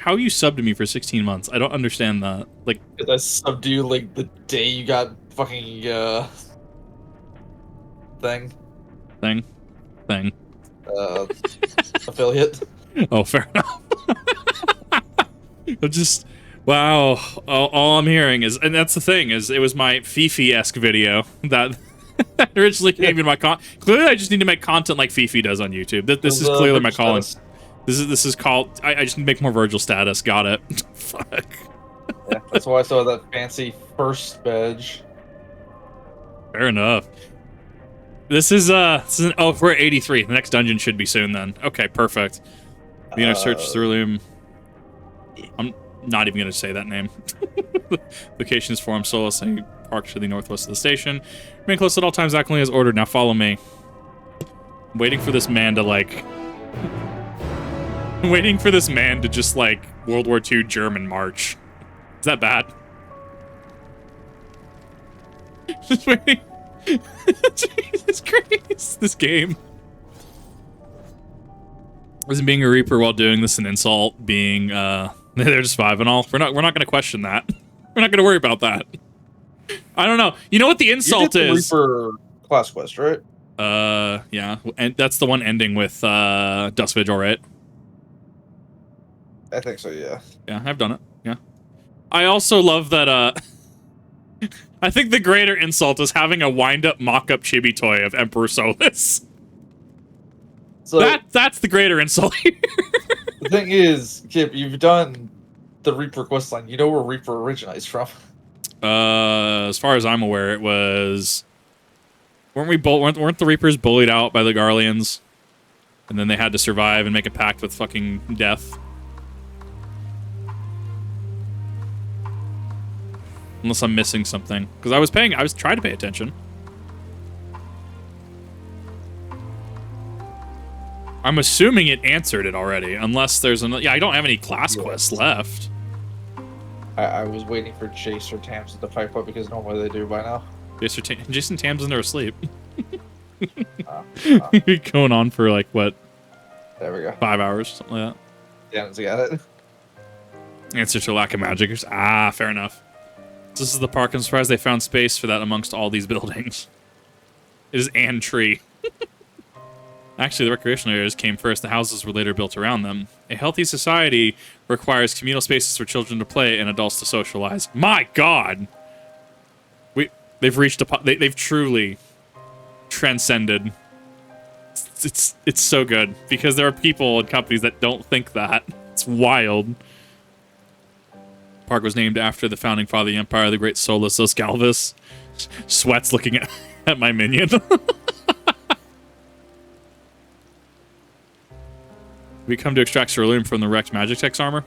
how you subbed to me for 16 months. I don't understand that. Like, I subbed you like the day you got fucking thing. Affiliate. Oh, fair enough. I'm just, wow. All I'm hearing is, and that's the thing, is it was my Fifi-esque video that originally came in my clearly I just need to make content like Fifi does on YouTube. This is clearly my calling. This is called, I just need to make more Virgil status. Got it. Fuck. Yeah, that's why I saw that fancy first badge. Fair enough. This is oh, we're at 83. The next dungeon should be soon then. Okay, perfect. Beginner search through. I'm not even going to say that name. Locations Forum Solus, parked to the northwest of the station. Remain close at all times, accurately as ordered. Now follow me. I'm waiting for this man to, like... I'm waiting for this man to just, like, World War II German march. Is that bad? Just waiting. Jesus Christ. This game. Wasn't being a Reaper while doing this an insult? Being, they're just 5 and all. We're not going to question that. We're not going to worry about that. I don't know. You know what the insult is? Reaper class quest, right? Yeah. And that's the one ending with Dust Vigil, right? I think so, yeah. Yeah, I've done it. Yeah. I also love that, I think the greater insult is having a wind-up mock-up chibi toy of Emperor Solus. So that's the greater insult here. The thing is, Kip, you've done the Reaper quest line. You know where Reaper originates from. As far as I'm aware, it was... Weren't the Reapers bullied out by the Garleans? And then they had to survive and make a pact with fucking death. Unless I'm missing something. Because I was trying to pay attention. I'm assuming it answered it already, unless there's another... Yeah, I don't have any class quests left. I was waiting for Jace or Tamsin to pipe up because normally they do by now. Jason Tamsin are asleep. You're going on for like, what? There we go. 5 hours, something like that. Dan's got it. Answer to lack of magic. Ah, fair enough. This is the park. I'm surprised they found space for that amongst all these buildings. It is Ann Tree. Actually, the recreational areas came first. The houses were later built around them. A healthy society requires communal spaces for children to play and adults to socialize. My God! They've reached they've truly transcended. It's so good because there are people and companies that don't think that. It's wild. Park was named after the founding father of the Empire, the great Solus Galvus. Sweats looking at my minion. We come to extract ceruleum from the wrecked Magitex armor.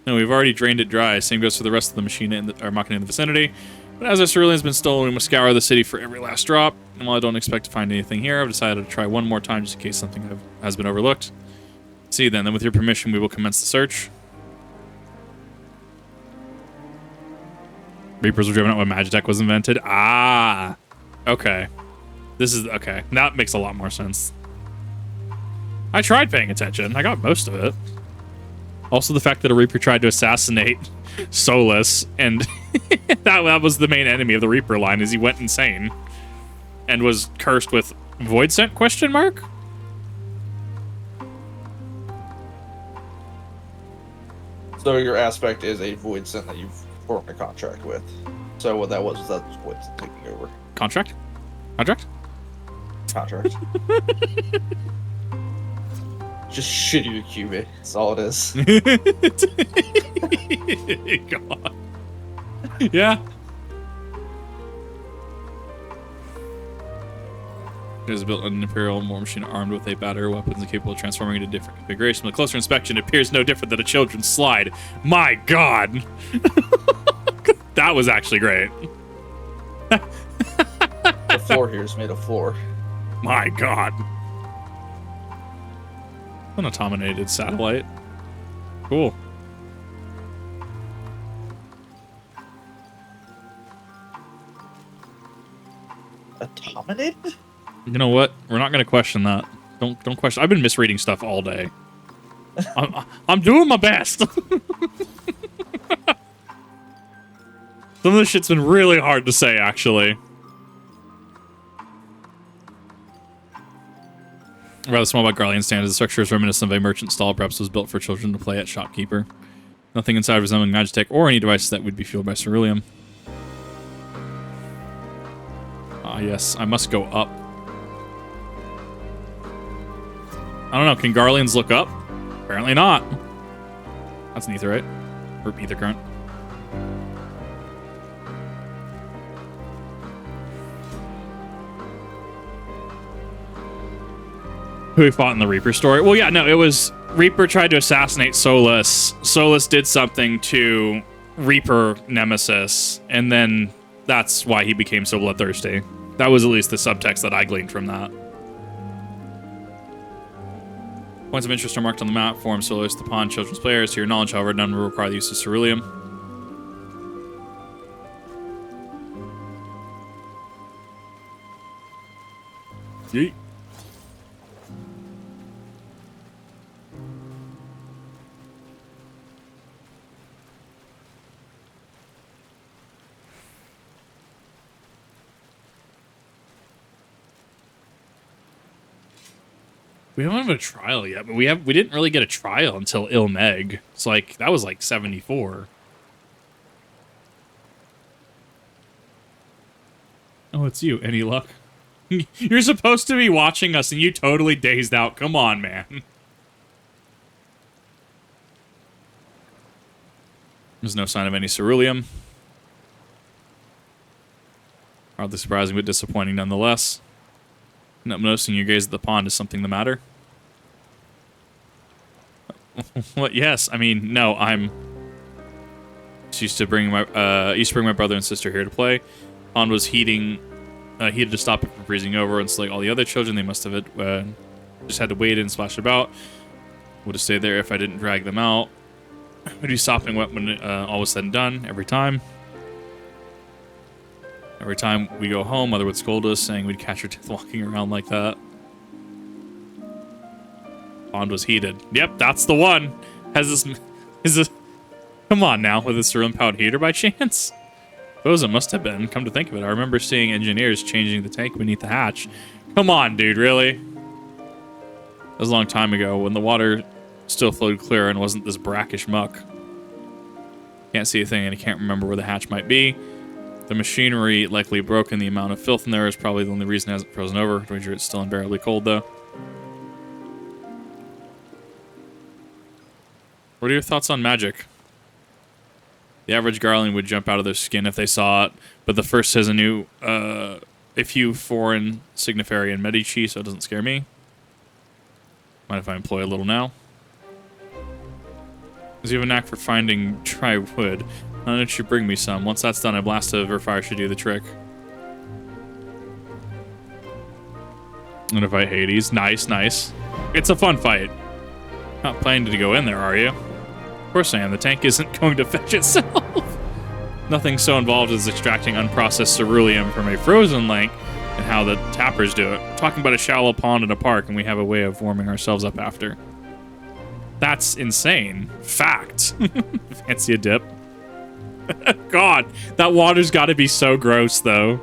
No, we've already drained it dry. Same goes for the rest of the machine or machina in the vicinity. But as our ceruleum has been stolen, we must scour the city for every last drop. And while I don't expect to find anything here, I've decided to try one more time just in case something has been overlooked. See then with your permission, we will commence the search. Reapers were driven out when Magitech was invented. Ah, okay. This is okay. That makes a lot more sense. I tried paying attention. I got most of it. Also, the fact that a Reaper tried to assassinate Solus, and that was the main enemy of the Reaper line, is he went insane and was cursed with Void Scent ? So your aspect is a Void Scent that you've formed a contract with. So what that was Void Scent taking over. Contract? Just shitty QB. That's all it is. God. Yeah. It is built an Imperial war machine armed with a battery weapons and capable of transforming into different configurations. With closer inspection, it appears no different than a children's slide. My God. That was actually great. The floor here is made of floor. My God. An automated satellite. Cool. Automated? You know what? We're not going to question that. Don't question. I've been misreading stuff all day. I'm doing my best. Some of this shit's been really hard to say, actually. Rather small about Garlean standards, the structure is reminiscent of a merchant stall, perhaps was built for children to play at shopkeeper. Nothing inside resembling Magitech or any devices that would be fueled by ceruleum. Ah, yes, I must go up. I don't know, can Garleans look up? Apparently not. That's an etherite. Or ether current. Who we fought in the Reaper story? Well, yeah, no, it was... Reaper tried to assassinate Solus. Solus did something to Reaper Nemesis, and then that's why he became so bloodthirsty. That was at least the subtext that I gleaned from that. Points of interest are marked on the map. Forum Solus, the pawn, children's players. To your knowledge, however, none will require the use of ceruleum. Yeet. We don't have a trial yet, but we didn't really get a trial until Ilmeg. It's like that was like 74. Oh, it's you. Any luck? You're supposed to be watching us and you totally dazed out. Come on, man. There's no sign of any ceruleum. Hardly surprising, but disappointing nonetheless. Noticing your gaze at the pond, is something the matter? What? Yes. I mean, no. I'm. Used to bring my brother and sister here to play. Pond was heating, heated to stop it from freezing over, and so like all the other children, they must have just had to wade in and splash about. Would have stayed there if I didn't drag them out. Would be sopping wet when all was said and done. Every time. Every time we go home, Mother would scold us, saying we'd catch her teeth walking around like that. Pond was heated. Yep, that's the one. Is this? Come on now, with a ceruleum-powered heater by chance? Suppose it must have been. Come to think of it, I remember seeing engineers changing the tank beneath the hatch. Come on, dude, really? That was a long time ago, when the water still flowed clear and wasn't this brackish muck. Can't see a thing, and I can't remember where the hatch might be. The machinery likely broken. The amount of filth in there is probably the only reason it hasn't frozen over. Wager it's still unbearably cold, though. What are your thoughts on magic? The average Garlean would jump out of their skin if they saw it, but the first has a few foreign Signiferi and Medici, so it doesn't scare me. Mind if I employ a little now? Does he have a knack for finding dry wood? Why don't you bring me some? Once that's done, a blast of her fire should do the trick. And if I Hades, nice, nice. It's a fun fight. Not planning to go in there, are you? Of course I am. The tank isn't going to fetch itself. Nothing so involved as extracting unprocessed ceruleum from a frozen lake and how the tappers do it. We're talking about a shallow pond in a park, and we have a way of warming ourselves up after. That's insane. Fact. Fancy a dip. God, that water's got to be so gross, though.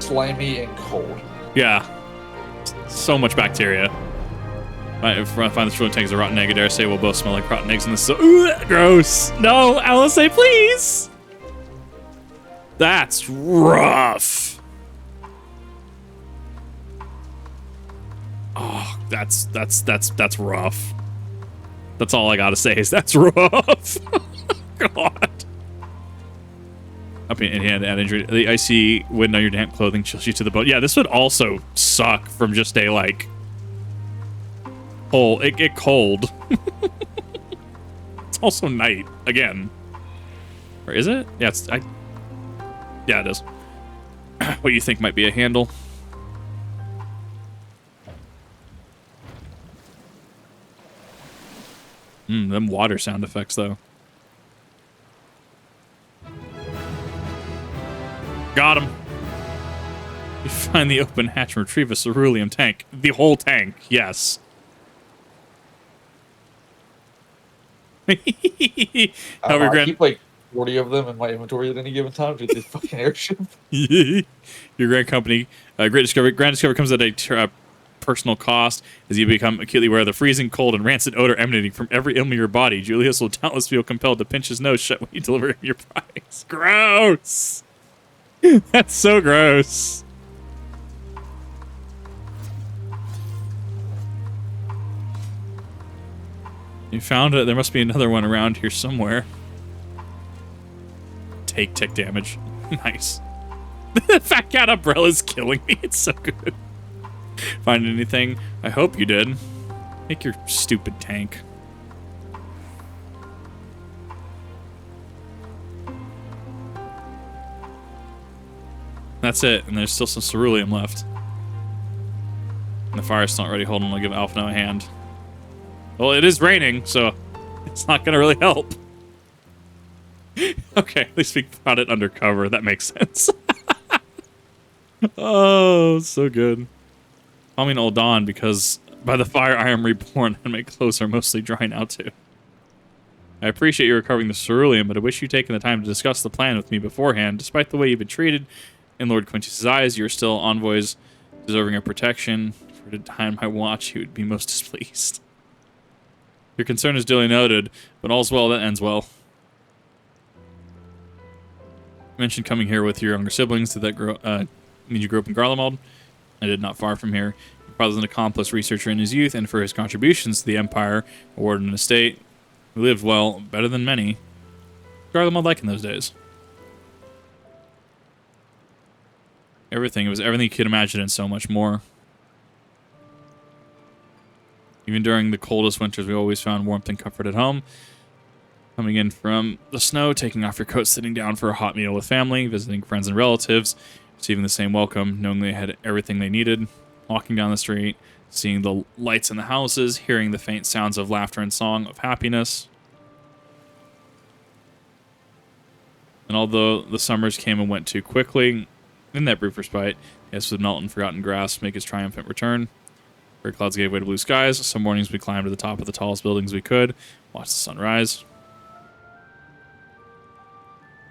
Slimy and cold. Yeah. So much bacteria. If I find this really takes a rotten egg, I dare say we'll both smell like rotten eggs in this. So, gross. No, Alisae, please. That's rough. Oh, that's rough. That's all I gotta say is that's rough. God. Up in hand, add injury. The icy wind on your damp clothing chills you to the bone. Yeah, this would also suck from just a like. Oh, it get cold. It's also night again. Or is it? Yeah, yeah, it is. What do you think might be a handle? Them water sound effects, though. Got him. You find the open hatch and retrieve a cerulean tank. The whole tank, yes. I However, keep like 40 of them in my inventory at any given time to the fucking airship. Your Great Discovery comes at a personal cost as you become acutely aware of the freezing cold and rancid odor emanating from every limb of your body. Julius will doubtless feel compelled to pinch his nose shut when you deliver him your prize. Gross! That's so gross. You found it. There must be another one around here somewhere. Take tick damage. Nice. The fat cat umbrella's killing me. It's so good. Find anything? I hope you did. Make your stupid tank. That's it, and there's still some ceruleum left. And the fire's not ready. Hold on, I'll give Alphinaud a hand. Well, it is raining, so it's not gonna really help. Okay, at least we got it undercover. That makes sense. Oh, so good. Call me an old Dawn because by the fire I am reborn and my clothes are mostly drying out too. I appreciate you recovering the ceruleum, but I wish you'd taken the time to discuss the plan with me beforehand. Despite the way you've been treated in Lord Quintus's eyes, you're still envoys deserving of protection. For the time I watch, he would be most displeased. Your concern is duly noted, but all's well that ends well. You mentioned coming here with your younger siblings. Did that mean you grew up in Garlemald? I did, not far from here. Your father's an accomplished researcher in his youth, and for his contributions to the Empire, awarded an estate. He lived, well, better than many. Garlemald like in those days. Everything. It was everything you could imagine and so much more. Even during the coldest winters, we always found warmth and comfort at home. Coming in from the snow, taking off your coat, sitting down for a hot meal with family, visiting friends and relatives, receiving the same welcome, knowing they had everything they needed, walking down the street, seeing the lights in the houses, hearing the faint sounds of laughter and song of happiness. And although the summers came and went too quickly, in that brief respite, yes, would melt and forgotten grass make his triumphant return. Gray clouds gave way to blue skies. Some mornings we climbed to the top of the tallest buildings we could, watched the sun rise.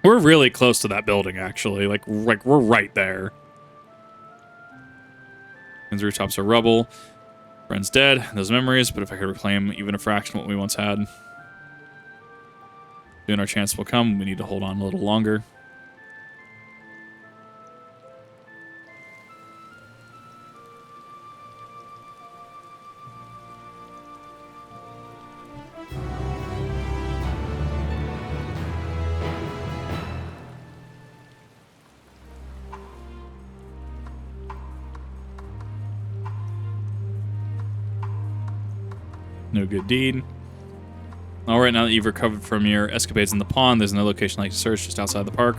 We're really close to that building, actually. Like we're right there. And the rooftops are rubble. Friends dead. Those memories, but if I could reclaim even a fraction of what we once had. Soon our chance will come. We need to hold on a little longer. No good deed. All right, now that you've recovered from your escapades in the pond, there's another location like to search just outside the park.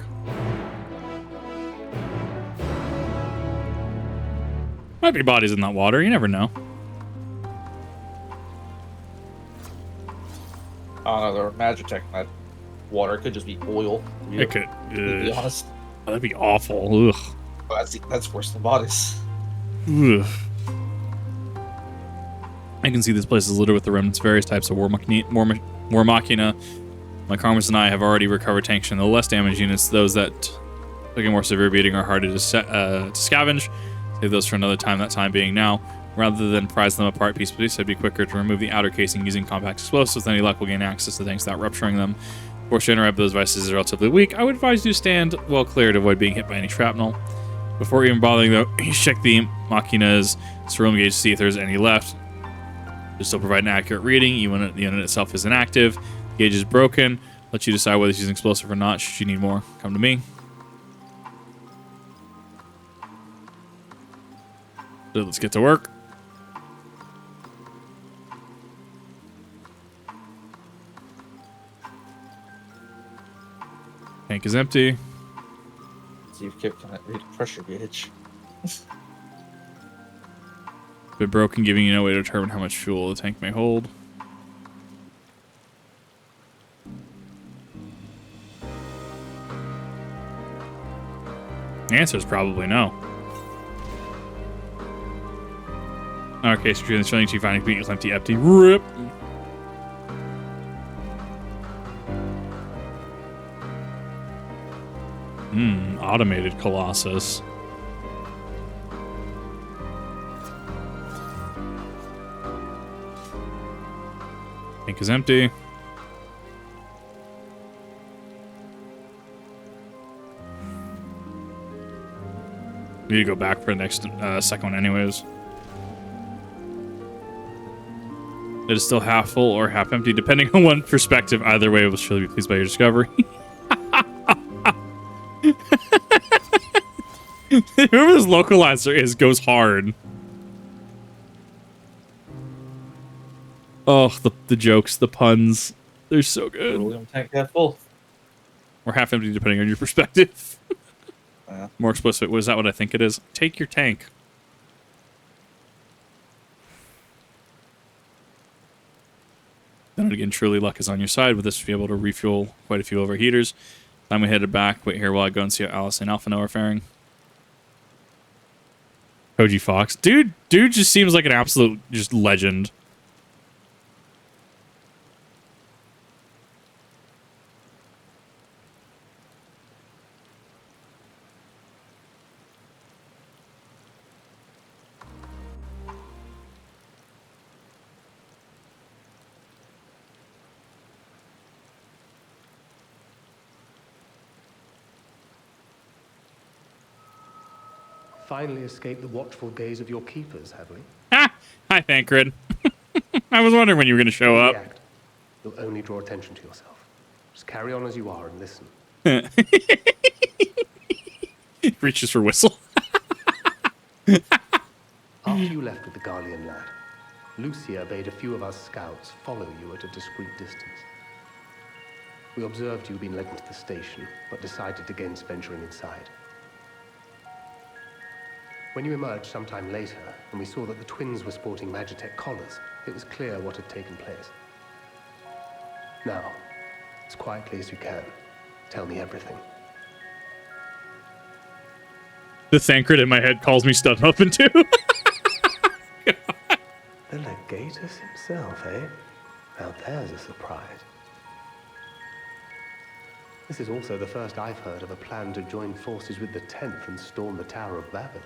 Might be bodies in that water. You never know. I don't know. They're Magitech in that water. It could just be oil. It could. To be honest. Oh, that'd be awful. Ugh. Well, that's worse than bodies. Ugh. I can see this place is littered with the remnants of various types of war machina. My Carmus and I have already recovered tanks and the less damaged units. Those that took a more severe beating are harder to scavenge. Save those for another time, that time being now. Rather than prize them apart piece by piece, it'd be quicker to remove the outer casing using compact explosives. With any luck, we'll gain access to tanks without rupturing them. Of course, your those devices is relatively weak. I would advise you stand well clear to avoid being hit by any shrapnel. Before even bothering, though, you check the machina's ceruleum gauge to see if there's any left. To still provide an accurate reading, even if the unit itself is inactive. The gauge is broken. Let you decide whether it's using explosive or not. Should you need more, come to me. So let's get to work. Tank is empty. See if Kip can read a pressure gauge. Been broken, giving you no way to determine how much fuel the tank may hold. The answer is probably no. Okay, so the chilling chief finding being empty. Rip. Automated Colossus. Tank is empty. We need to go back for the next second one anyways. It is still half full or half empty, depending on one perspective. Either way, we'll surely be pleased by your discovery. Whoever this localizer is goes hard. Oh, the jokes, the puns. They're so good. We're gonna tank half full. Or half empty, depending on your perspective. Yeah. More explicit. Was that what I think it is? Take your tank. Then again, truly luck is on your side. With this, you'll be able to refuel quite a few overheaters. Time we headed back. Wait here while I go and see how Alisae and Alphinaud are faring. Koji Fox. Dude just seems like an absolute just legend. Finally escaped the watchful gaze of your keepers, have we? Ah! Hi, Thancred. I was wondering when you were going to show up. React. You'll only draw attention to yourself. Just carry on as you are and listen. Reaches for whistle. After you left with the Garlean lad, Lucia bade a few of us scouts follow you at a discreet distance. We observed you being led into the station, but decided against venturing inside. When you emerged sometime later, and we saw that the twins were sporting Magitech collars, it was clear what had taken place. Now, as quietly as you can, tell me everything. The Thancred in my head calls me Stun Muffin too. The Legatus himself, eh? Now there's a surprise. This is also the first I've heard of a plan to join forces with the 10th and storm the Tower of Babel.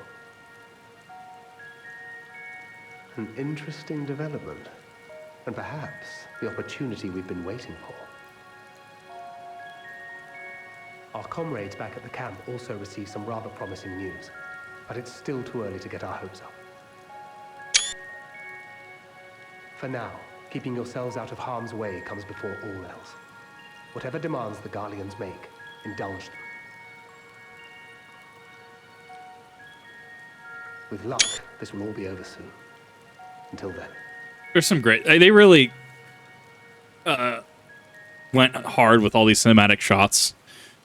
An interesting development, and perhaps the opportunity we've been waiting for. Our comrades back at the camp also received some rather promising news, but it's still too early to get our hopes up. For now, keeping yourselves out of harm's way comes before all else. Whatever demands the Garleans make, indulge them. With luck, this will all be over soon. Until then. There's some great... They really went hard with all these cinematic shots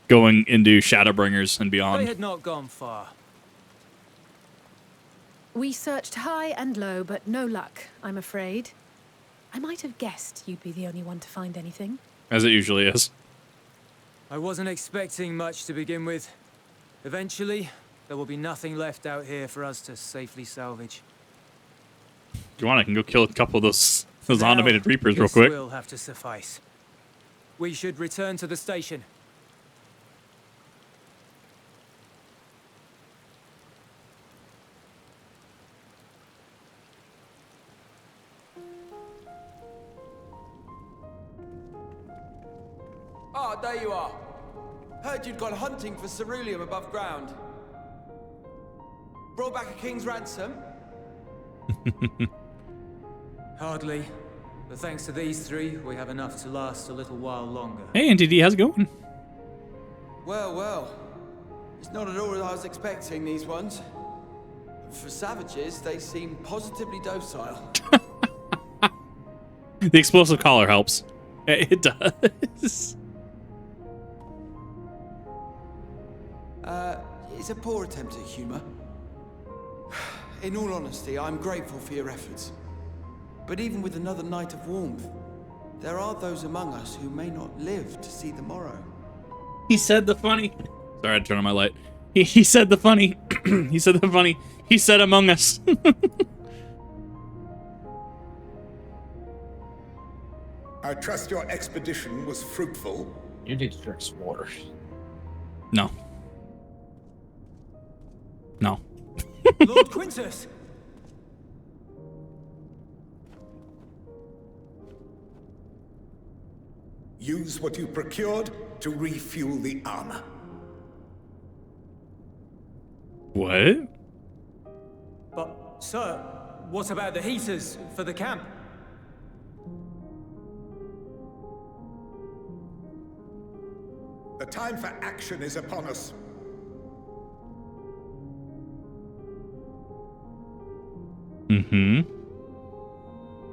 going into Shadowbringers and beyond. They had not gone far. We searched high and low, but no luck, I'm afraid. I might have guessed you'd be the only one to find anything. As it usually is. I wasn't expecting much to begin with. Eventually, there will be nothing left out here for us to safely salvage. If you want, I can go kill a couple of those Now, automated Reapers real this quick. will have to suffice. We should return to the station. Ah, there you are. Heard you'd gone hunting for ceruleum above ground. Brought back a king's ransom? Hardly. But thanks to these three, we have enough to last a little while longer. Hey, NTD, how's it going? Well, well. It's not at all as I was expecting, these ones. For savages, they seem positively docile. The explosive collar helps. It does. It's a poor attempt at humor. In all honesty, I'm grateful for your efforts. But even with another night of warmth, there are those among us who may not live to see the morrow. He said the funny. Sorry, I had to turn on my light. He said the funny. He said the funny. He said among us. I trust your expedition was fruitful. You need to drink some water. No. No. Lord Quintus! Use what you procured to refuel the armor. What? But, sir, what about the heaters for the camp? The time for action is upon us. Mm-hmm.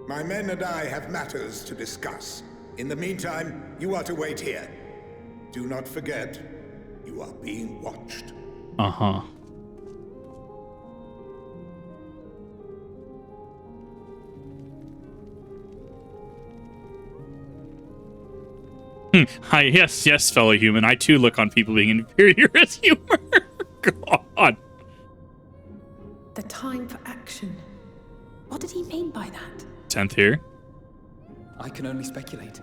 My men and I have matters to discuss. In the meantime, you are to wait here. Do not forget, you are being watched. Uh-huh. Hi, yes, fellow human. I too look on people being inferior as humor. God. The time for action. What did he mean by that? 10th here. I can only speculate.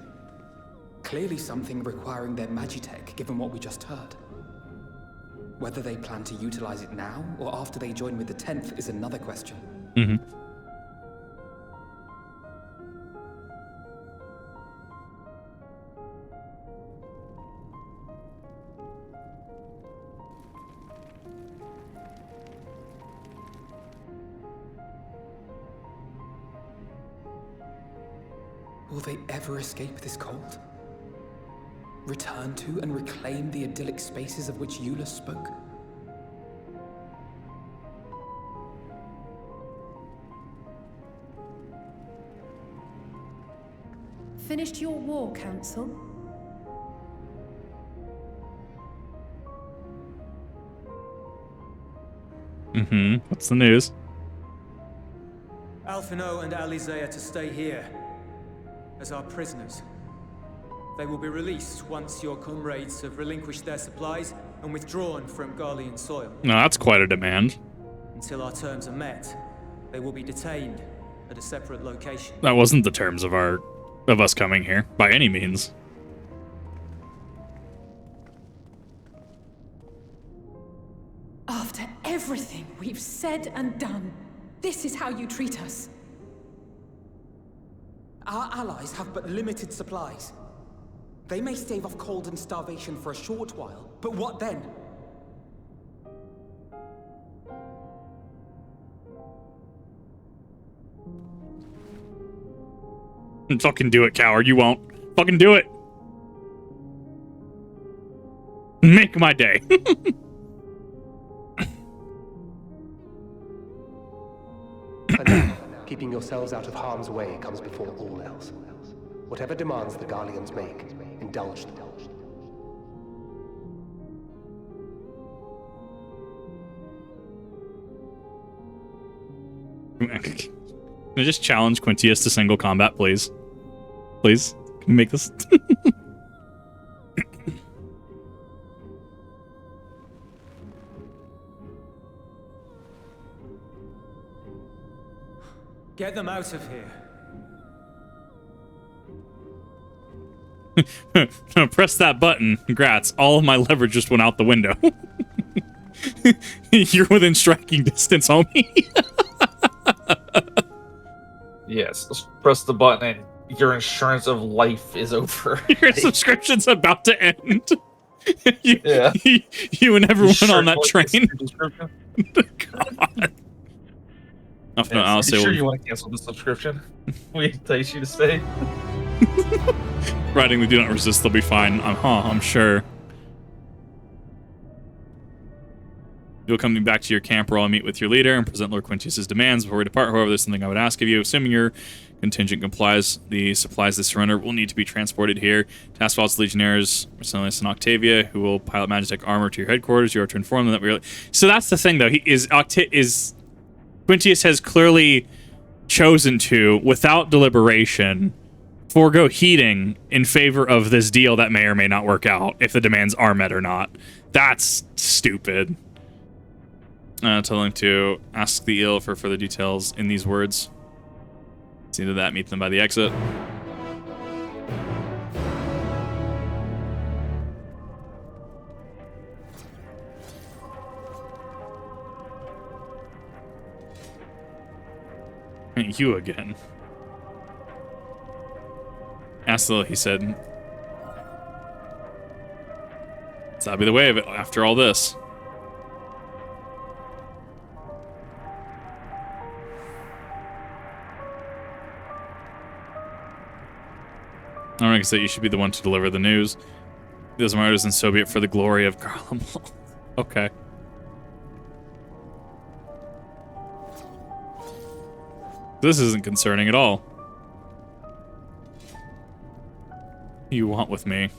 Clearly something requiring their magitech, given what we just heard. Whether they plan to utilize it now, or after they join with the 10th, is another question. Mm-hmm. Will they ever escape this cold? Return to and reclaim the idyllic spaces of which Eula spoke? Finished your war, Council? Mm-hmm. What's the news? Alphinaud and Alisae are to stay here as our prisoners. They will be released once your comrades have relinquished their supplies and withdrawn from Garlean soil. No, that's quite a demand. Until our terms are met, they will be detained at a separate location. That wasn't the terms of us coming here, by any means. After everything we've said and done, this is how you treat us. Our allies have but limited supplies. They may stave off cold and starvation for a short while, but what then? Fucking do it, coward. You won't. Fucking do it. Make my day. For now, keeping yourselves out of harm's way comes before all else. Whatever demands the Garleans make, indulge them. Can I just challenge Quintius to single combat, please? Please? Can we make this? Get them out of here. Press that button. Congrats. All of my leverage just went out the window. You're within striking distance, homie. Yes, just press the button and your insurance of life is over. Your subscription's about to end. Yeah. You and everyone on that train. God. No, I'll say sure you want to cancel the subscription? We entice you to stay. Riding the Do Not Resist, they'll be fine. I'm sure. You'll come back to your camp where I'll meet with your leader and present Lord Quintius's demands before we depart. However, there's something I would ask of you. Assuming your contingent complies, the supplies they surrender will need to be transported here. Task Force Legionnaires, Marcellus and Octavia, who will pilot Magitech armor to your headquarters. You are to inform them that we're... So that's the thing, though. Quintius has clearly chosen to, without deliberation, forego heating in favor of this deal that may or may not work out, if the demands are met or not. That's stupid. Tell them to ask the ill for further details in these words. See to that, meet them by the exit. meet you again. Asla, he said. So that'll be the way of it after all this. I don't guess that you should be the one to deliver the news. Those martyrs, and so be it, for the glory of Garlemald. Okay. This isn't concerning at all. What do you want with me?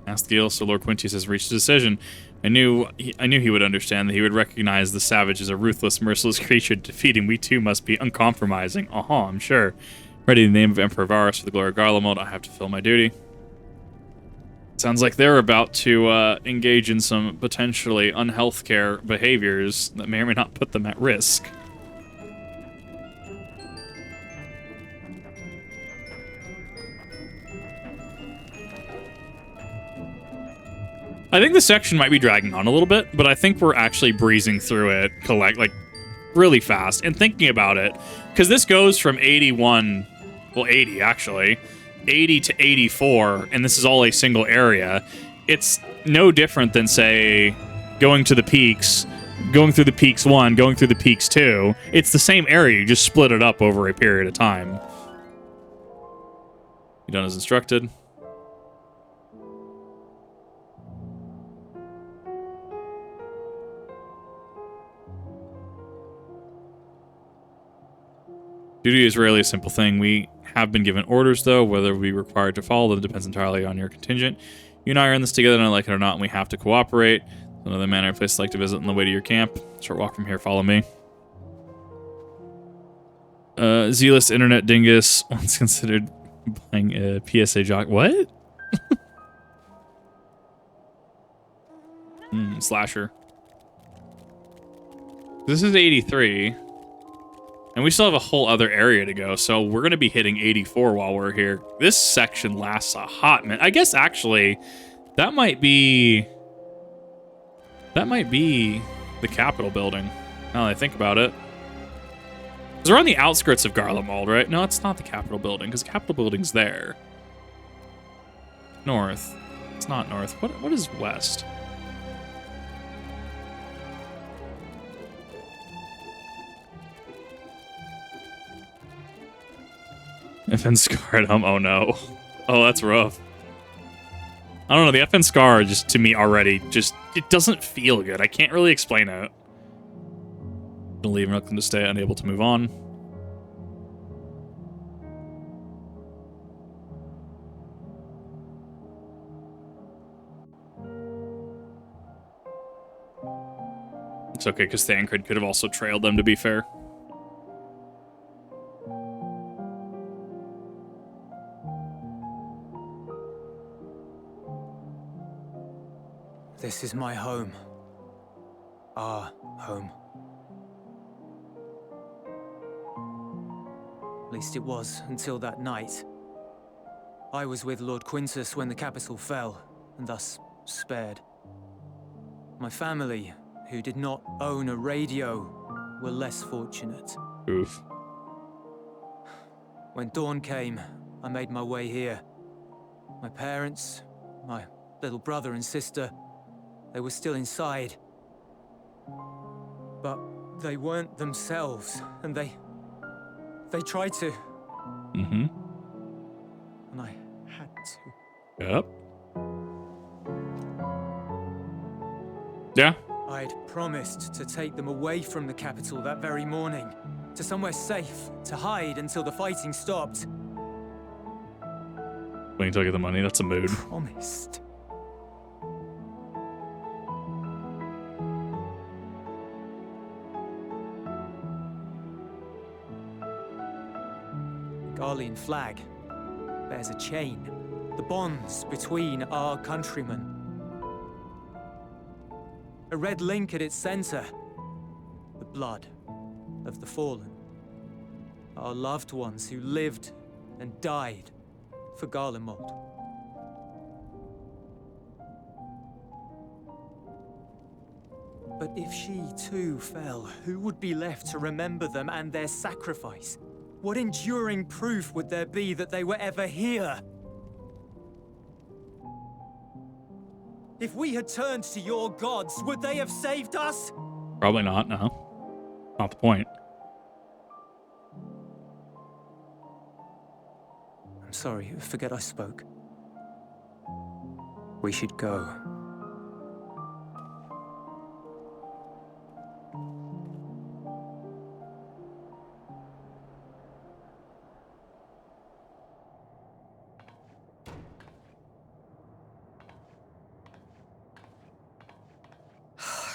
Asked Gil, so Lord Quintius has reached a decision. I knew he would understand, that he would recognize the savage as a ruthless, merciless creature to defeat him. We too must be uncompromising. I'm sure. Ready in the name of Emperor Varus for the glory of Garlemald, I have to fill my duty. Sounds like they're about to engage in some potentially unhealthcare behaviors that may or may not put them at risk. I think this section might be dragging on a little bit, but I think we're actually breezing through it really fast. And thinking about it, because this goes from 81, well, 80 actually, 80 to 84, and this is all a single area. It's no different than, say, going to the peaks, going through the peaks 1, going through the peaks 2. It's the same area, you just split it up over a period of time. You done as instructed. Duty is rarely a simple thing. We have been given orders, though. Whether we are required to follow them depends entirely on your contingent. You and I are in this together, and I like it or not, and we have to cooperate. Another manner or place I'd like to visit on the way to your camp. Short walk from here, follow me. Zealous internet dingus once considered buying a PSA jock. What? Slasher. This is 83. And we still have a whole other area to go, so we're going to be hitting 84 while we're here. This section lasts a hot minute. I guess, actually, that might be the Capitol building, now that I think about it. Because we're on the outskirts of Garlemald, right? No, it's not the Capitol building, because the Capitol building's there. North. It's not north. What is west? FN Scar, oh no. Oh, that's rough. I don't know, the FN Scar, just to me already, it doesn't feel good. I can't really explain it. Believe reluctant to stay, unable to move on. It's okay, because Thancred could have also trailed them, to be fair. This is my home. Our home. At least it was until that night. I was with Lord Quintus when the capital fell, and thus spared. My family, who did not own a radio, were less fortunate. Oof. When dawn came, I made my way here. My parents, my little brother and sister, they were still inside. But they weren't themselves, and they tried to. Mm-hmm. And I had to. Yep. Yeah. I'd promised to take them away from the capital that very morning, to somewhere safe, to hide until the fighting stopped. When you took the money, that's a mood. Promised. Garlean flag bears a chain, the bonds between our countrymen. A red link at its center, the blood of the fallen. Our loved ones who lived and died for Garlemald. But if she too fell, who would be left to remember them and their sacrifice? What enduring proof would there be that they were ever here? If we had turned to your gods, would they have saved us? Probably not, no. Not the point. I'm sorry, forget I spoke. We should go.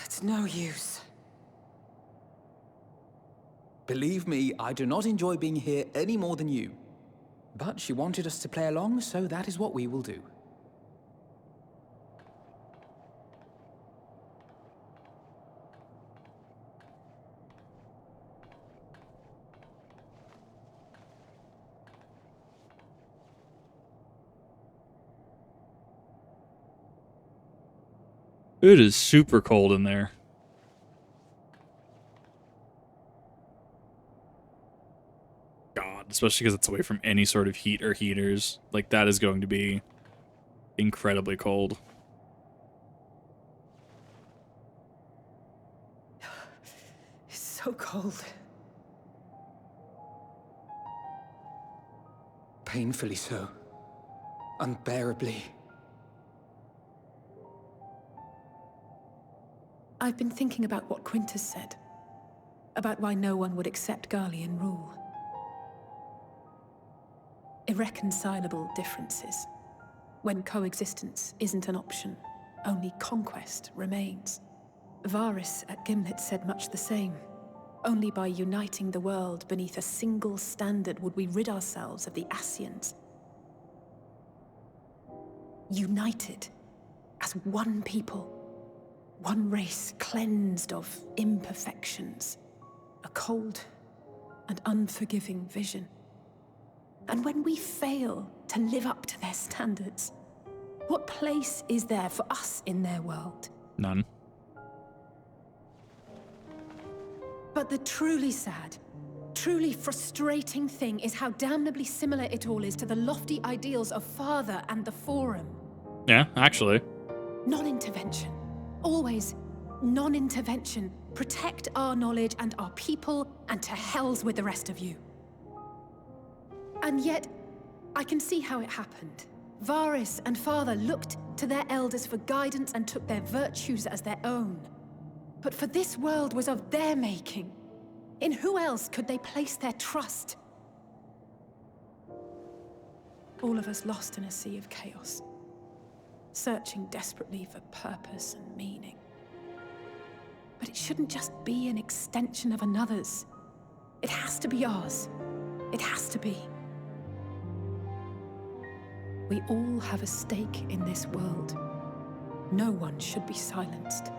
It's no use. Believe me, I do not enjoy being here any more than you. But she wanted us to play along, so that is what we will do. It is super cold in there. God, especially because it's away from any sort of heat or heaters. Like, that is going to be incredibly cold. It's so cold. Painfully so. Unbearably. I've been thinking about what Quintus said. About why no one would accept Garlean rule. Irreconcilable differences. When coexistence isn't an option, only conquest remains. Varys at Gimlet said much the same. Only by uniting the world beneath a single standard would we rid ourselves of the Ascians. United as one people. One race cleansed of imperfections, a cold and unforgiving vision. And when we fail to live up to their standards, what place is there for us in their world? None. But the truly sad, truly frustrating thing is how damnably similar it all is to the lofty ideals of Father and the Forum. Yeah, actually. Non-intervention. Always non-intervention. Protect our knowledge and our people, and to hells with the rest of you. And yet, I can see how it happened. Varys and Father looked to their elders for guidance and took their virtues as their own. But for this world was of their making. In who else could they place their trust? All of us lost in a sea of chaos. Searching desperately for purpose and meaning. But it shouldn't just be an extension of another's. It has to be ours. It has to be. We all have a stake in this world. No one should be silenced.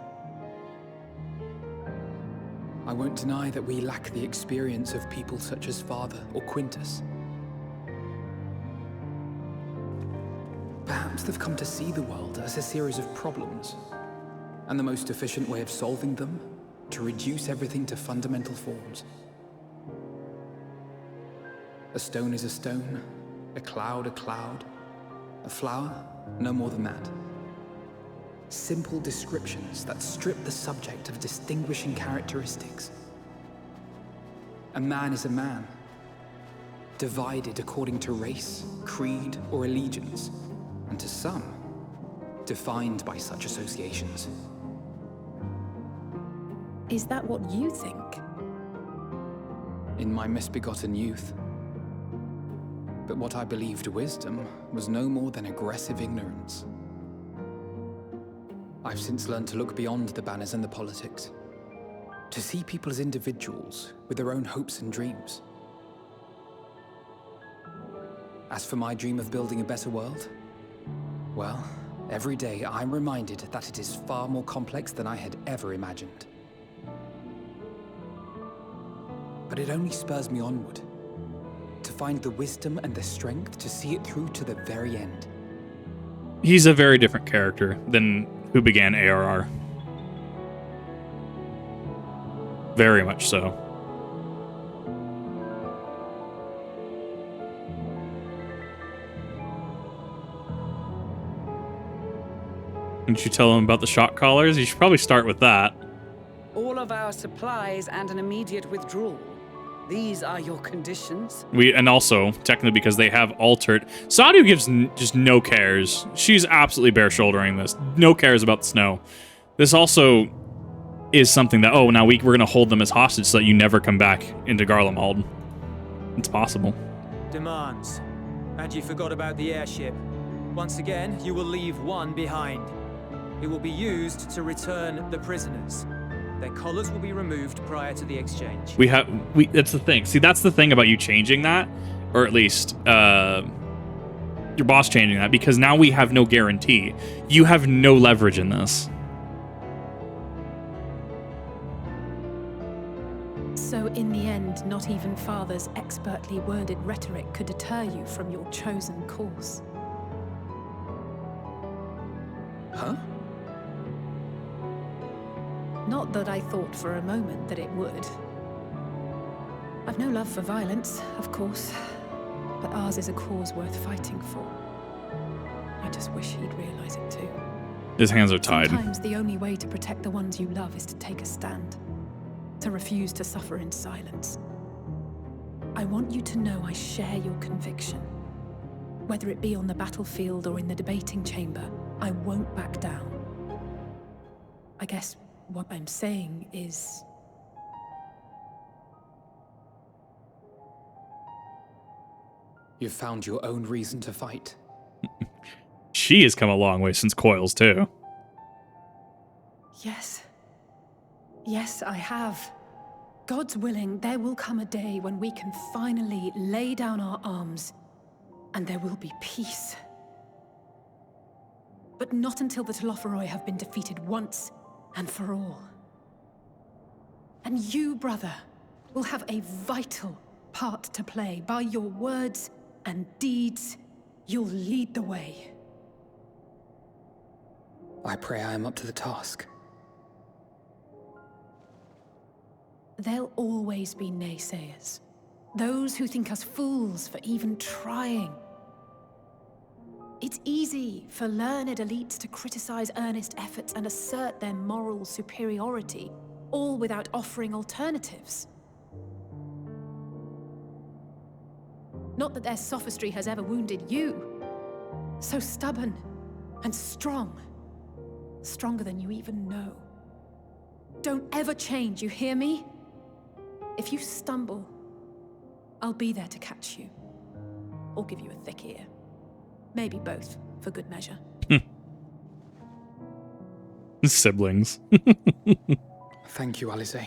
I won't deny that we lack the experience of people such as Father or Quintus. Perhaps they've come to see the world as a series of problems, and the most efficient way of solving them, to reduce everything to fundamental forms. A stone is a stone, a cloud, a flower, no more than that. Simple descriptions that strip the subject of distinguishing characteristics. A man is a man, divided according to race, creed, or allegiance, and to some, defined by such associations. Is that what you think? In my misbegotten youth. But what I believed wisdom was no more than aggressive ignorance. I've since learned to look beyond the banners and the politics, to see people as individuals with their own hopes and dreams. As for my dream of building a better world, well, every day I'm reminded that it is far more complex than I had ever imagined. But it only spurs me onward, to find the wisdom and the strength to see it through to the very end. He's a very different character than who began ARR. Very much so. Didn't you tell him about the shock collars? You should probably start with that. All of our supplies and an immediate withdrawal. These are your conditions? And also, technically, because they have altered... Sadia gives just no cares. She's absolutely bare-shouldering this. No cares about the snow. This also is something that, oh, now we're going to hold them as hostage so that you never come back into Garlemald. It's possible. Demands. And you forgot about the airship. Once again, you will leave one behind. It will be used to return the prisoners. Their collars will be removed prior to the exchange. That's the thing. See, that's the thing about you changing that, or at least your boss changing that, because now we have no guarantee. You have no leverage in this. So in the end, not even Father's expertly worded rhetoric could deter you from your chosen course. Huh? Not that I thought for a moment that it would. I've no love for violence, of course, but ours is a cause worth fighting for. I just wish he'd realize it too. His hands are tied. Sometimes the only way to protect the ones you love is to take a stand, to refuse to suffer in silence. I want you to know I share your conviction. Whether it be on the battlefield or in the debating chamber, I won't back down. I guess what I'm saying is... You've found your own reason to fight. She has come a long way since Coils, too. Yes. Yes, I have. God's willing, there will come a day when we can finally lay down our arms, and there will be peace. But not until the Telophoroi have been defeated once and for all. And you, brother, will have a vital part to play. By your words and deeds, you'll lead the way. I pray I am up to the task. There'll always be naysayers. Those who think us fools for even trying. It's easy for learned elites to criticize earnest efforts and assert their moral superiority, all without offering alternatives. Not that their sophistry has ever wounded you. So stubborn and strong. Stronger than you even know. Don't ever change, you hear me? If you stumble, I'll be there to catch you. Or give you a thick ear. Maybe both, for good measure. Siblings. Thank you, Alisae.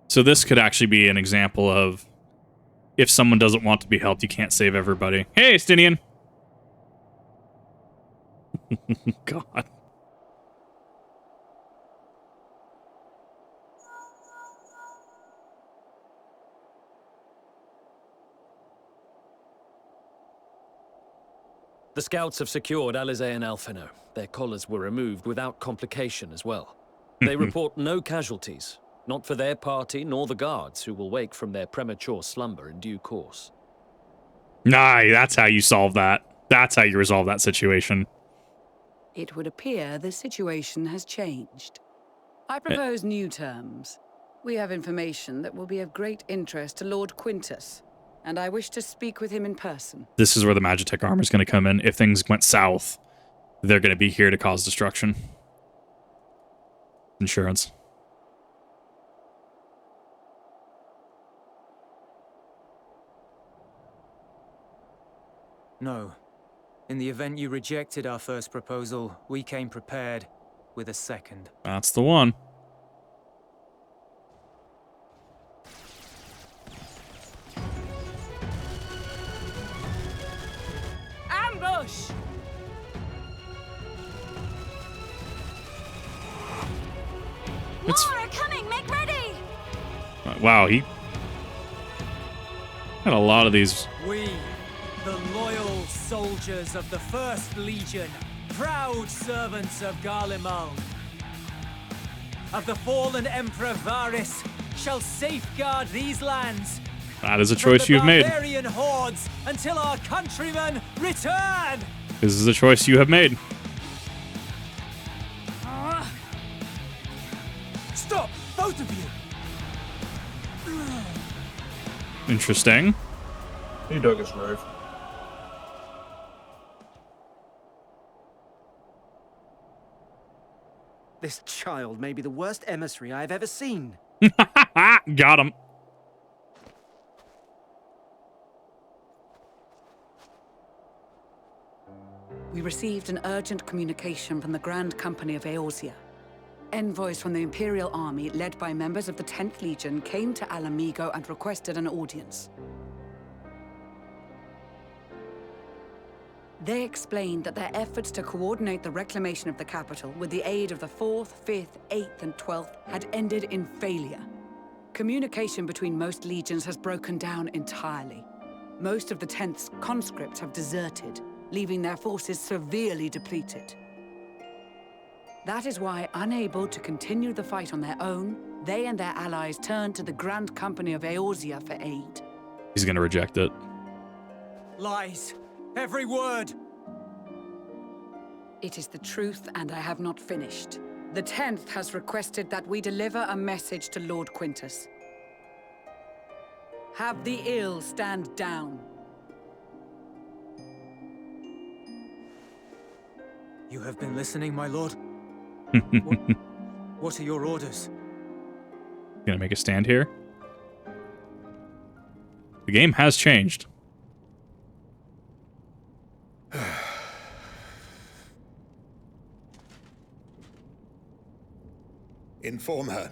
So this could actually be an example of if someone doesn't want to be helped, you can't save everybody. Hey, Stinian! God. The scouts have secured Alisae and Alphinaud. Their collars were removed without complication as well. They report no casualties, not for their party nor the guards, who will wake from their premature slumber in due course. Nah, that's how you solve that. That's how you resolve that situation. It would appear the situation has changed. I propose new terms. We have information that will be of great interest to Lord Quintus, and I wish to speak with him in person. This is where the Magitech armor is going to come in. If things went south, they're going to be here to cause destruction. Insurance. No. In the event you rejected our first proposal, we came prepared with a second. That's the one. Ambush! It's... More are coming! Make ready! Wow, he had a lot of these. We Loyal soldiers of the First Legion, proud servants of Garlemald, of the fallen Emperor Varys, shall safeguard these lands. That is a choice you've made. Barbarian hordes until our countrymen return. This is a choice you have made. Stop, both of you. Interesting. He dug his grave. This child may be the worst emissary I have ever seen. Got him. We received an urgent communication from the Grand Company of Eorzea. Envoys from the Imperial Army, led by members of the 10th Legion, came to Alamigo and requested an audience. They explained that their efforts to coordinate the reclamation of the capital with the aid of the 4th, 5th, 8th, and 12th had ended in failure. Communication between most legions has broken down entirely. Most of the 10th's conscripts have deserted, leaving their forces severely depleted. That is why, unable to continue the fight on their own, they and their allies turned to the Grand Company of Eorzea for aid. He's gonna reject it. Lies. Every word. It is the truth, and I have not finished. The 10th has requested that we deliver a message to Lord Quintus. Have the ill stand down. You have been listening, my lord? What are your orders? Gonna make a stand here? The game has changed. Inform her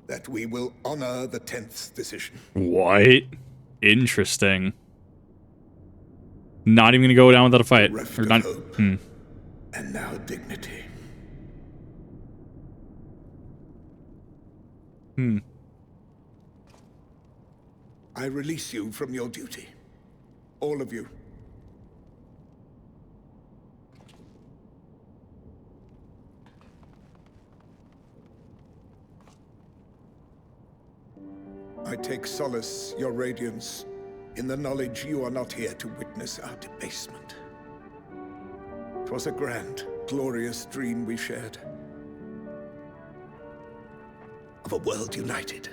that we will honor the 10th's decision. What? Interesting. Not even gonna go down without a fight. Bereft Or of not. hope, and now dignity. I release you from your duty. All of you. I take solace, your radiance, in the knowledge you are not here to witness our debasement. 'Twas a grand, glorious dream we shared. Of a world united,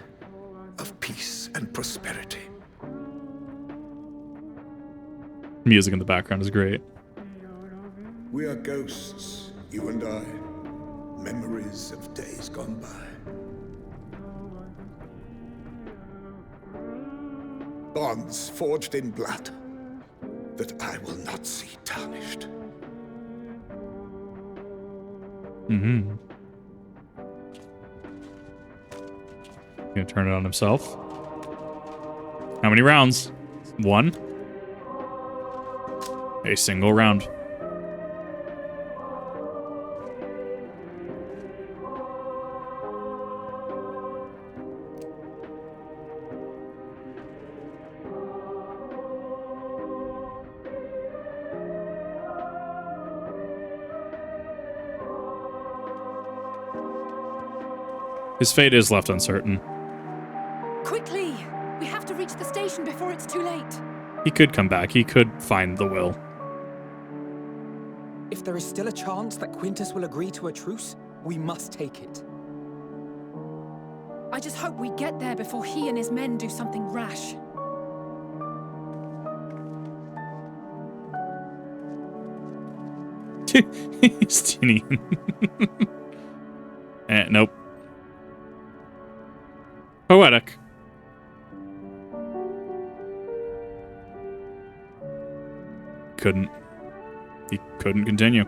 of peace and prosperity. Music in the background is great. We are ghosts, you and I, memories of days gone by. Bonds forged in blood that I will not see tarnished. Mm-hmm. Gonna turn it on himself. How many rounds? One. A single round. His fate is left uncertain. Quickly! We have to reach the station before it's too late. He could come back. He could find the will. If there is still a chance that Quintus will agree to a truce, we must take it. I just hope we get there before he and his men do something rash. Justinian. Nope. Poetic. Couldn't. He couldn't continue.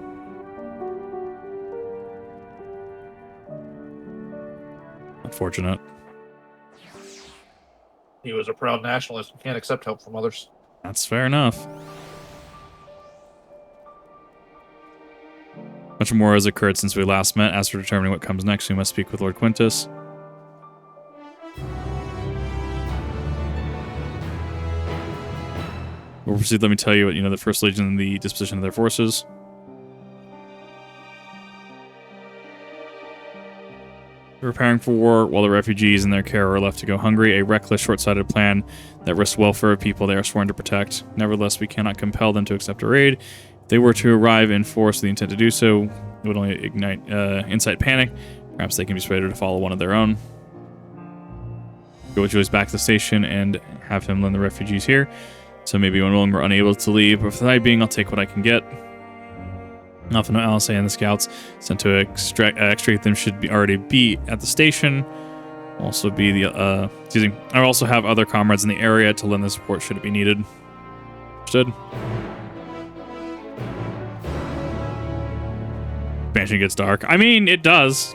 Unfortunate. He was a proud nationalist and can't accept help from others. That's fair enough. Much more has occurred since we last met. As for determining what comes next, we must speak with Lord Quintus. We're Before we proceed, let me tell you what the First Legion and the disposition of their forces. Preparing for war while the refugees and their care are left to go hungry, a reckless, short-sighted plan that risks welfare of people they are sworn to protect. Nevertheless, we cannot compel them to accept a raid. If they were to arrive in force with the intent to do so, it would only incite panic. Perhaps they can be persuaded to follow one of their own. Go with Julius back to the station and have him lend the refugees here. So maybe when we're unable to leave, but for the time being, I'll take what I can get. Alphinaud and Alisae and the scouts sent to extract them should already be at the station. Also be the I also have other comrades in the area to lend the support should it be needed. Understood. Expansion gets dark. I mean, it does.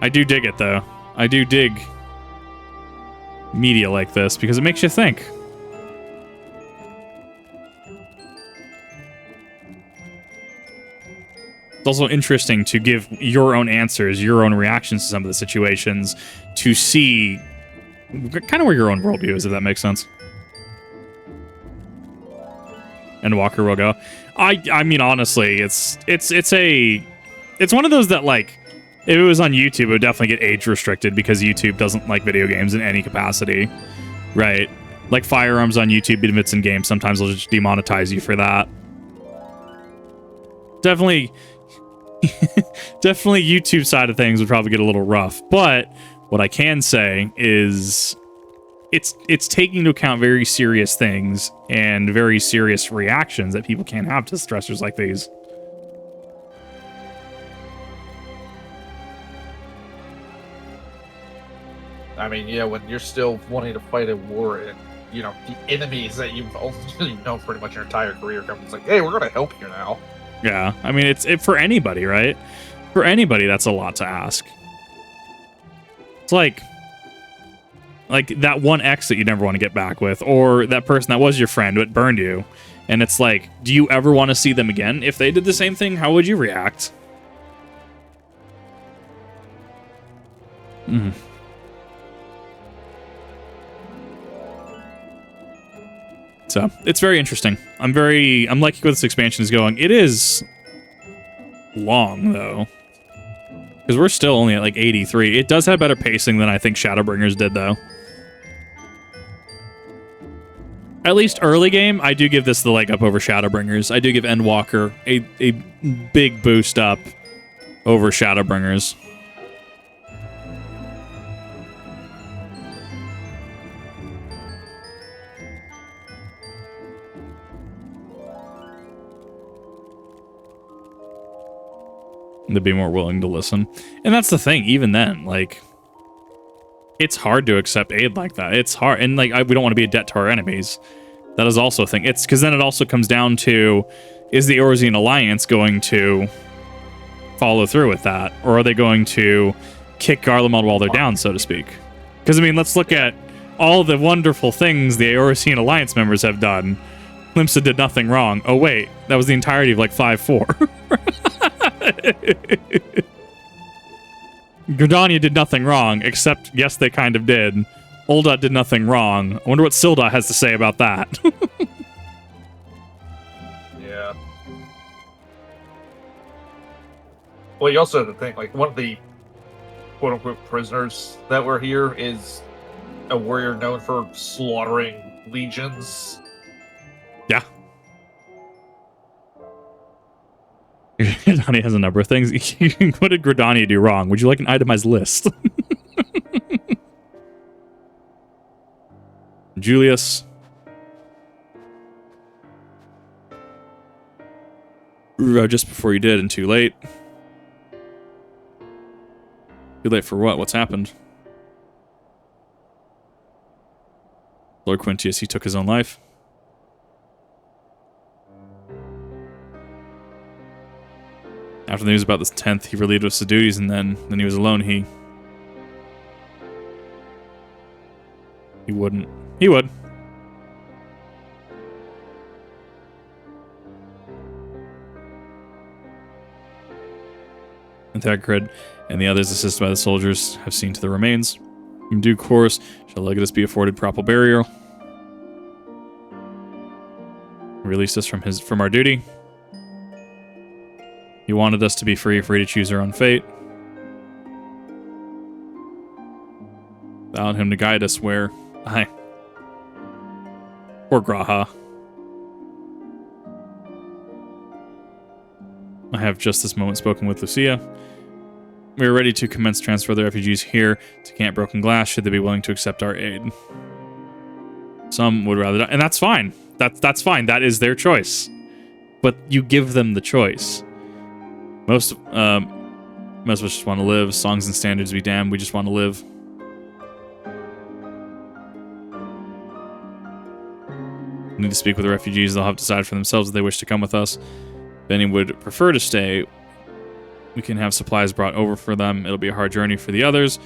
I do dig it though. I do dig media like this because it makes you think. It's also interesting to give your own answers, your own reactions to some of the situations to see kind of where your own worldview is, if that makes sense. Endwalker will go. I mean, honestly, it's one of those that, like, if it was on YouTube, it would definitely get age restricted because YouTube doesn't like video games in any capacity, right? Like firearms on YouTube admits in games, sometimes they'll just demonetize you for that. Definitely YouTube side of things would probably get a little rough, but what I can say is it's taking into account very serious things and very serious reactions that people can have to stressors like these. I mean, yeah, when you're still wanting to fight a war and, the enemies that you've only known pretty much your entire career comes like, hey, we're going to help you now. Yeah, I mean, it's for anybody, right? For anybody, that's a lot to ask. It's like that one ex that you never want to get back with, or that person that was your friend but burned you. And it's like, do you ever want to see them again? If they did the same thing, how would you react? So, it's very interesting. I'm liking where this expansion is going. It is long, though. Because we're still only at, like, 83. It does have better pacing than I think Shadowbringers did, though. At least early game, I do give this the leg up over Shadowbringers. I do give Endwalker a big boost up over Shadowbringers. To be more willing to listen. And that's the thing, even then, like, it's hard to accept aid like that. It's hard, and like, we don't want to be a debt to our enemies. That is also a thing. It's because then it also comes down to, is the Eorzean Alliance going to follow through with that? Or are they going to kick Garlemald while they're down, so to speak? Because, I mean, let's look at all the wonderful things the Eorzean Alliance members have done. Limsa did nothing wrong. Oh, wait, that was the entirety of, like, 5-4. Gridania did nothing wrong, except, yes, they kind of did. Ul'dah did nothing wrong. I wonder what Sildar has to say about that. Yeah. Well, you also have to think, like, one of the quote-unquote prisoners that were here is a warrior known for slaughtering legions. Yeah. Gridania has a number of things. What did Gridania do wrong? Would you like an itemized list? Julius. Just before you did and too late. Too late for what? What's happened? Lord Quintius, he took his own life. After the news about this 10th, he relieved us of duties, and then he was alone. He wouldn't. He would. And Thagrid and the others, assisted by the soldiers, have seen to the remains. In due course, shall Legatus be afforded proper burial. Released us from our duty. He wanted us to be free to choose our own fate. Allowed him to guide us where poor Graha. I have just this moment spoken with Lucia. We are ready to commence transfer of the refugees here to Camp Broken Glass should they be willing to accept our aid. Some would rather die, and that's fine. That's fine. That is their choice. But you give them the choice. Most of us just want to live. Songs and standards be damned. We just want to live. We need to speak with the refugees. They'll have to decide for themselves if they wish to come with us. If any would prefer to stay, we can have supplies brought over for them. It'll be a hard journey for the others.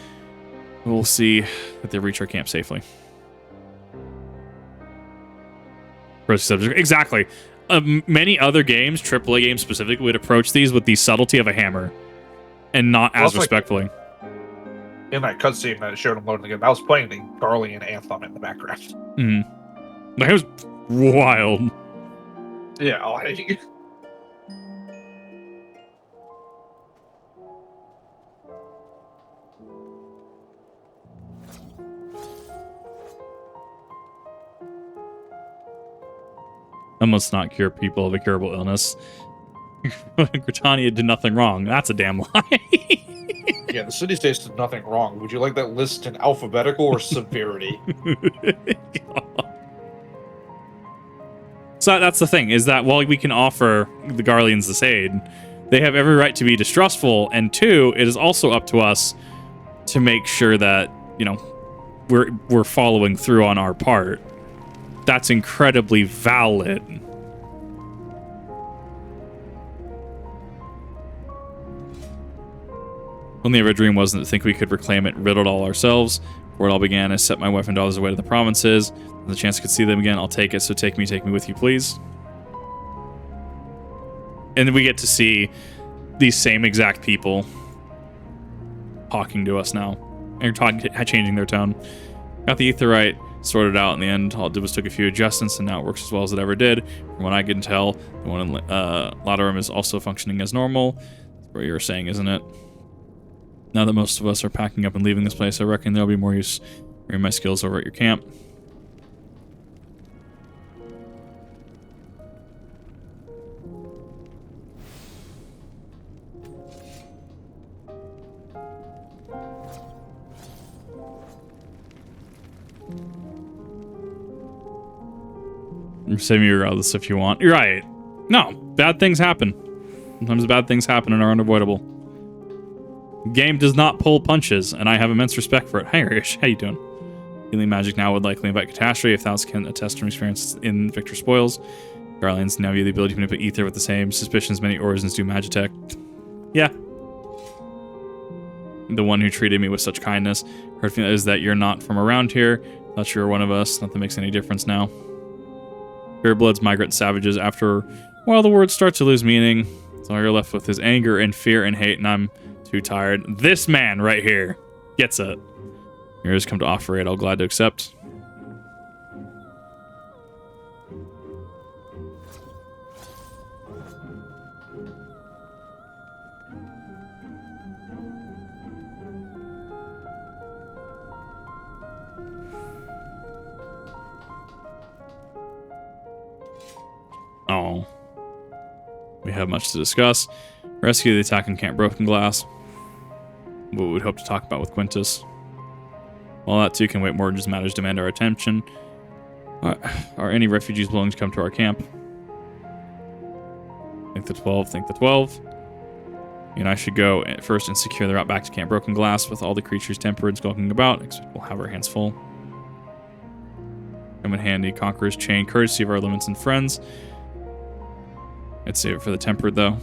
We'll see that they reach our camp safely. Exactly. Many other games, AAA games specifically, would approach these with the subtlety of a hammer and not as respectfully. In that cutscene that showed him loading again, I was playing the Garlean anthem in the background. Mm-hmm. That was wild. Yeah, like... That must not cure people of a curable illness. Britannia did nothing wrong. That's a damn lie. Yeah, the city-states did nothing wrong. Would you like that list in alphabetical or severity? So that's the thing, is that while we can offer the Garleans this aid, they have every right to be distrustful, and two, it is also up to us to make sure that, you know, we're following through on our part. That's incredibly valid. Only ever dream wasn't to think we could reclaim it, riddle it all ourselves. Before it all began, I set my wife and daughters away to the provinces. If the chance I could see them again, I'll take it. So take me with you, please. And then we get to see these same exact people talking to us now. And changing their tone. Got the Aetheryte sorted out in the end. All it did was took a few adjustments, and now it works as well as it ever did. From what I can tell, the one in Ladarum is also functioning as normal. That's what you were saying, isn't it? Now that most of us are packing up and leaving this place, I reckon there'll be more use for my skills over at your camp. Save me regardless if you want. You're right. No, bad things happen. Sometimes bad things happen and are unavoidable. Game does not pull punches, and I have immense respect for it. Hi, Irish. How you doing? Healing magic now would likely invite catastrophe if Thals can attest from experience in Victor Spoils. Garleans now view the ability to manipulate ether with the same suspicions many Eorzeans do magitech. Yeah. The one who treated me with such kindness. Heard feeling is that you're not from around here. Thought you were one of us. Not that makes any difference now. Purebloods migrate savages. After a while, the words start to lose meaning. So you're left with his anger and fear and hate, and I'm too tired. This man right here gets it. Yours come to offer it. I'll glad to accept. Oh. We have much to discuss. Rescue the attack on Camp Broken Glass. What we'd hope to talk about with Quintus. While that too can wait, more urgent matters demand our attention. Are any refugees willing to come to our camp? Think the 12, think the 12. You and I should go first and secure the route back to Camp Broken Glass with all the creatures tempered and skulking about. Expect we'll have our hands full. Come in handy, Conqueror's Chain, courtesy of our limits and friends. I'd save it for the tempered though.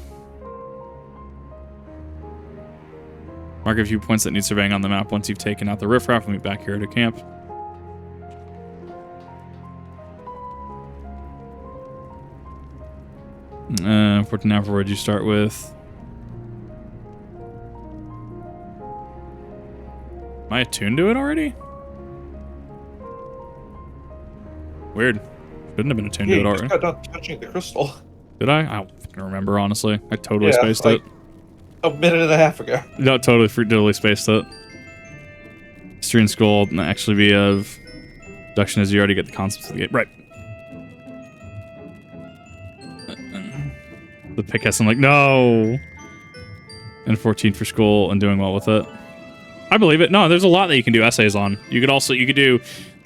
Mark a few points that need surveying on the map. Once you've taken out the riffraff, we'll meet back here at a camp. For now, where would you start with? Am I attuned to it already? Weird. Shouldn't have been attuned to it you already. just got done touching the crystal. Did I? I don't fucking remember, honestly. I totally spaced like it. a minute and a half ago. No, totally spaced it. History and Skull actually be of deduction as you already get the concepts of the game. Right. The pick has I'm like, no. And 14 for Skull and doing well with it. I believe it. No, there's a lot that you can do essays on. You could do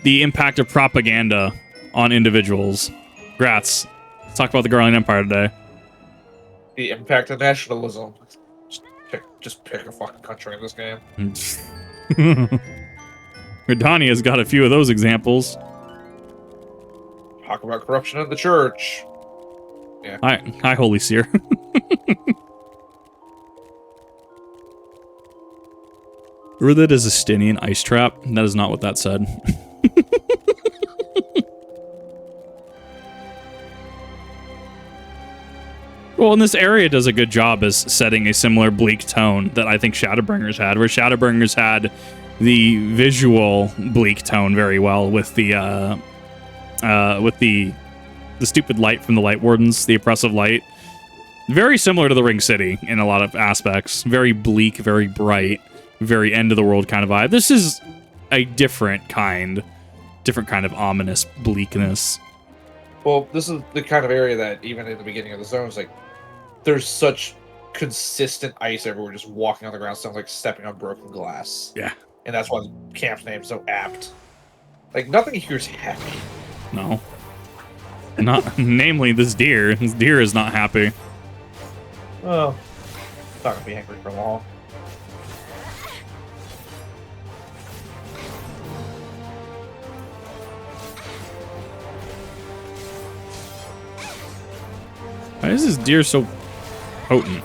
the impact of propaganda on individuals. Grats. Let's talk about the Garlean Empire today. The impact of nationalism. Just pick a fucking country in this game. Redania's got a few of those examples. Talk about corruption in the church. Yeah. Hi, Holy Seer. Remember that as a Stinian ice trap? That is not what that said. Well, and this area does a good job as setting a similar bleak tone that I think Shadowbringers had, where Shadowbringers had the visual bleak tone very well with the stupid light from the Light Wardens, the oppressive light. Very similar to the Ring City in a lot of aspects. Very bleak, very bright, very end of the world kind of vibe. This is a different kind of ominous bleakness. Well, this is the kind of area that even in the beginning of the zone is like, there's such consistent ice everywhere. Just walking on the ground sounds like stepping on broken glass. Yeah, and that's why the camp's name's so apt. Like nothing here's happy. No, not namely this deer. This deer is not happy. Well, not gonna be angry for long. Why is this deer so potent?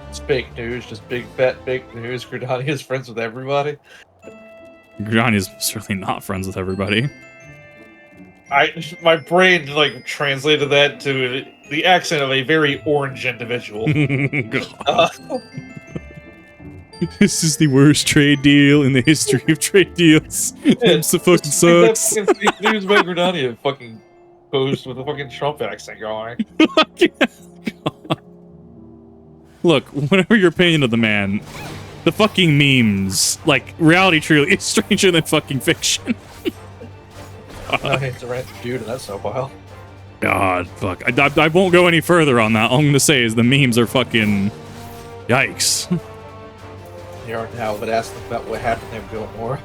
It's fake news, just big fat fake news. Gridani is friends with everybody. Gridani is certainly not friends with everybody. My brain like translated that to the accent of a very orange individual. This is the worst trade deal in the history of trade deals. It's the fucking sucks. That fucking fake news by Gridani fucking post with a fucking Trump accent going. Look, whatever your opinion of the man, the fucking memes, like, reality truly is stranger than fucking fiction. It's a random dude in that soap pile. God, fuck. I won't go any further on that. All I'm gonna say is the memes are fucking... Yikes. You are now, but ask them about what happened to Gilmore.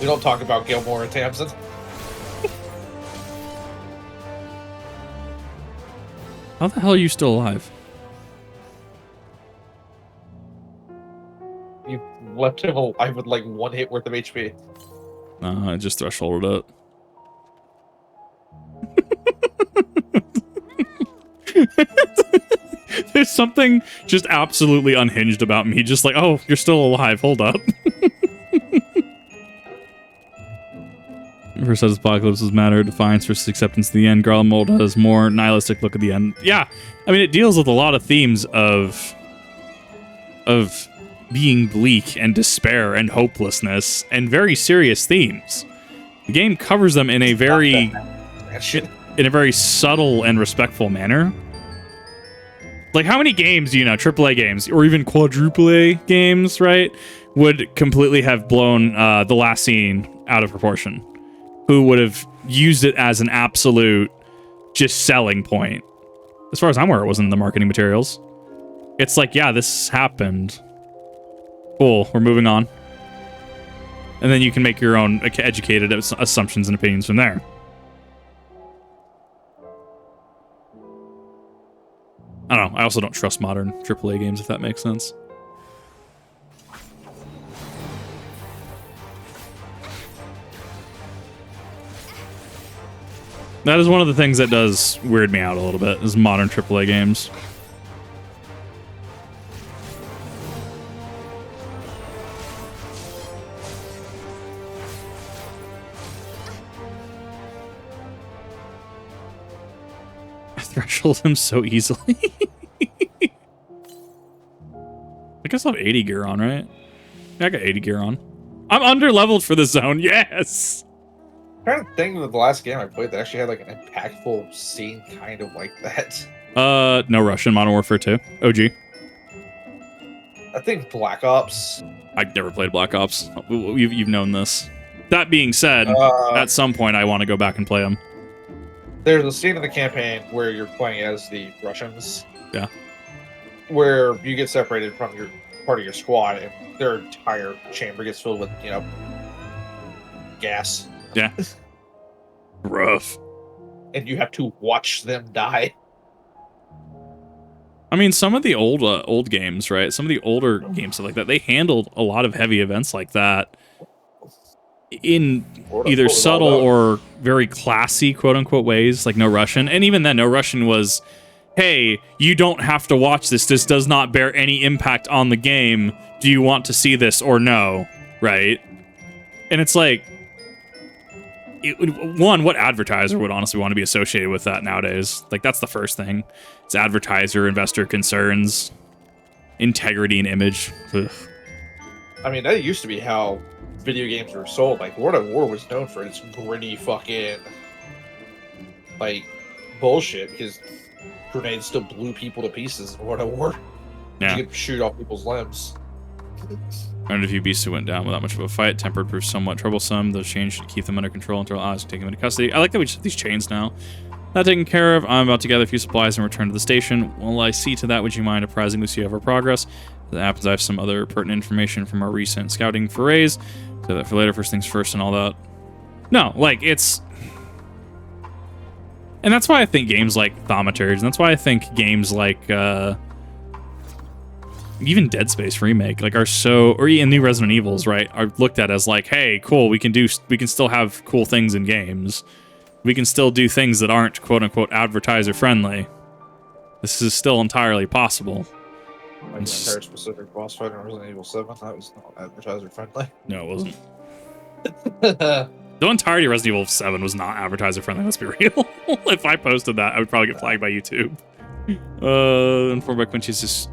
We don't talk about Gilmore and Tamsin. How the hell are you still alive? You left him alive with like one hit worth of HP. I just thresholded it. There's something just absolutely unhinged about me. Just like, oh, you're still alive. Hold up. First says Apocalypse is matter, defiance versus acceptance to the end. Garlemald has more nihilistic look at the end. Yeah, I mean, it deals with a lot of themes of being bleak and despair and hopelessness and very serious themes. The game covers them in a very subtle and respectful manner. Like, how many games do you know, AAA games, or even quadruple A games, right, would completely have blown the last scene out of proportion? Who would have used it as an absolute just selling point? As far as I'm aware, it wasn't in the marketing materials. It's like, yeah, this happened. Cool, we're moving on. And then you can make your own educated assumptions and opinions from there. I don't know. I also don't trust modern AAA games, if that makes sense. That is one of the things that does weird me out a little bit, is modern AAA games. I threshold him so easily. I guess I have 80 gear on, right? Yeah, I got 80 gear on. I'm under leveled for this zone, yes! trying to think of the last game I played that actually had like an impactful scene kind of like that. No Russian, Modern Warfare 2. OG. I think Black Ops. I've never played Black Ops. You've known this. That being said, at some point I want to go back and play them. There's a scene in the campaign where you're playing as the Russians. Yeah. Where you get separated from your part of your squad and their entire chamber gets filled with, gas. Yeah. Rough. And you have to watch them die. I mean, some of the old games, right? Some of the older games like that, they handled a lot of heavy events like that in either subtle or very classy, quote unquote, ways, like No Russian. And even then, No Russian was, hey, you don't have to watch this. This does not bear any impact on the game. Do you want to see this or no? Right? And it's like, one, what advertiser would honestly want to be associated with that nowadays? Like, that's the first thing. It's advertiser, investor concerns, integrity and image. Ugh. I mean, that used to be how video games were sold. Like, World at War was known for its gritty fucking, bullshit, because grenades still blew people to pieces in World at War. Yeah. You could shoot off people's limbs. And a few beasts who went down without much of a fight. Tempered proved somewhat troublesome. Those chains should keep them under control until allies take them into custody. I like that we just have these chains now. That taken care of, I'm about to gather a few supplies and return to the station. While I see to that, would you mind apprising Lucia of our progress? As it happens, I have some other pertinent information from our recent scouting forays. So that for later, first things first and all that. No, it's... And that's why I think games like Thaumaturge, and that's why I think games like... even Dead Space Remake, are so, or even new Resident Evils, right, are looked at as hey, cool, we can still have cool things in games. We can still do things that aren't quote unquote advertiser friendly. This is still entirely possible. Like the entire specific boss fight in Resident Evil 7, that was not advertiser friendly. No, it wasn't. The entirety of Resident Evil 7 was not advertiser friendly, let's be real. If I posted that, I would probably get flagged by YouTube. Informed by Quincy's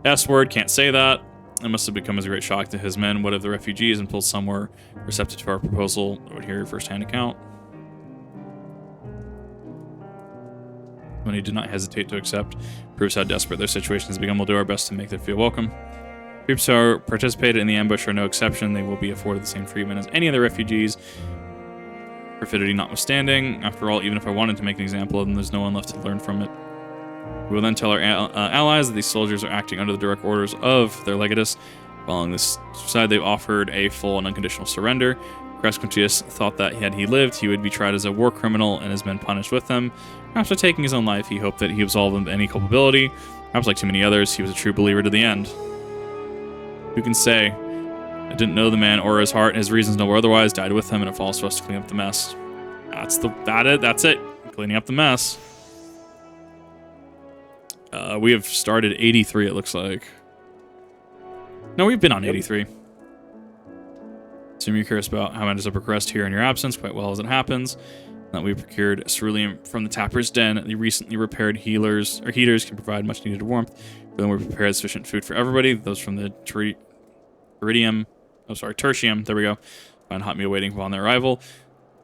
S-word, can't say that. It must have become as a great shock to his men. What if the refugees until some were receptive to our proposal? I would hear your first-hand account. When he did not hesitate to accept, proves how desperate their situation has become. We'll do our best to make them feel welcome. Troops who participated in the ambush are no exception. They will be afforded the same treatment as any other refugees. Perfidy notwithstanding. After all, even if I wanted to make an example of them, there's no one left to learn from it. We will then tell our allies that these soldiers are acting under the direct orders of their legatus. Following this side, they've offered a full and unconditional surrender. Cresquentius thought that had he lived, he would be tried as a war criminal and his men punished with them. After taking his own life, he hoped that he absolved of any culpability. Perhaps like too many others, he was a true believer to the end. Who can say? I didn't know the man or his heart, his reasons nor otherwise, died with him, and it falls to us to clean up the mess. That's it. Cleaning up the mess. We have started 83, it looks like. No, we've been on 83. Assume you're curious about how matters have progressed here in your absence, quite well as it happens. That we procured ceruleum from the Tapper's Den. The recently repaired heaters can provide much needed warmth. Then we prepared sufficient food for everybody. Those from the tertium, there we go. Find hot meal waiting upon their arrival.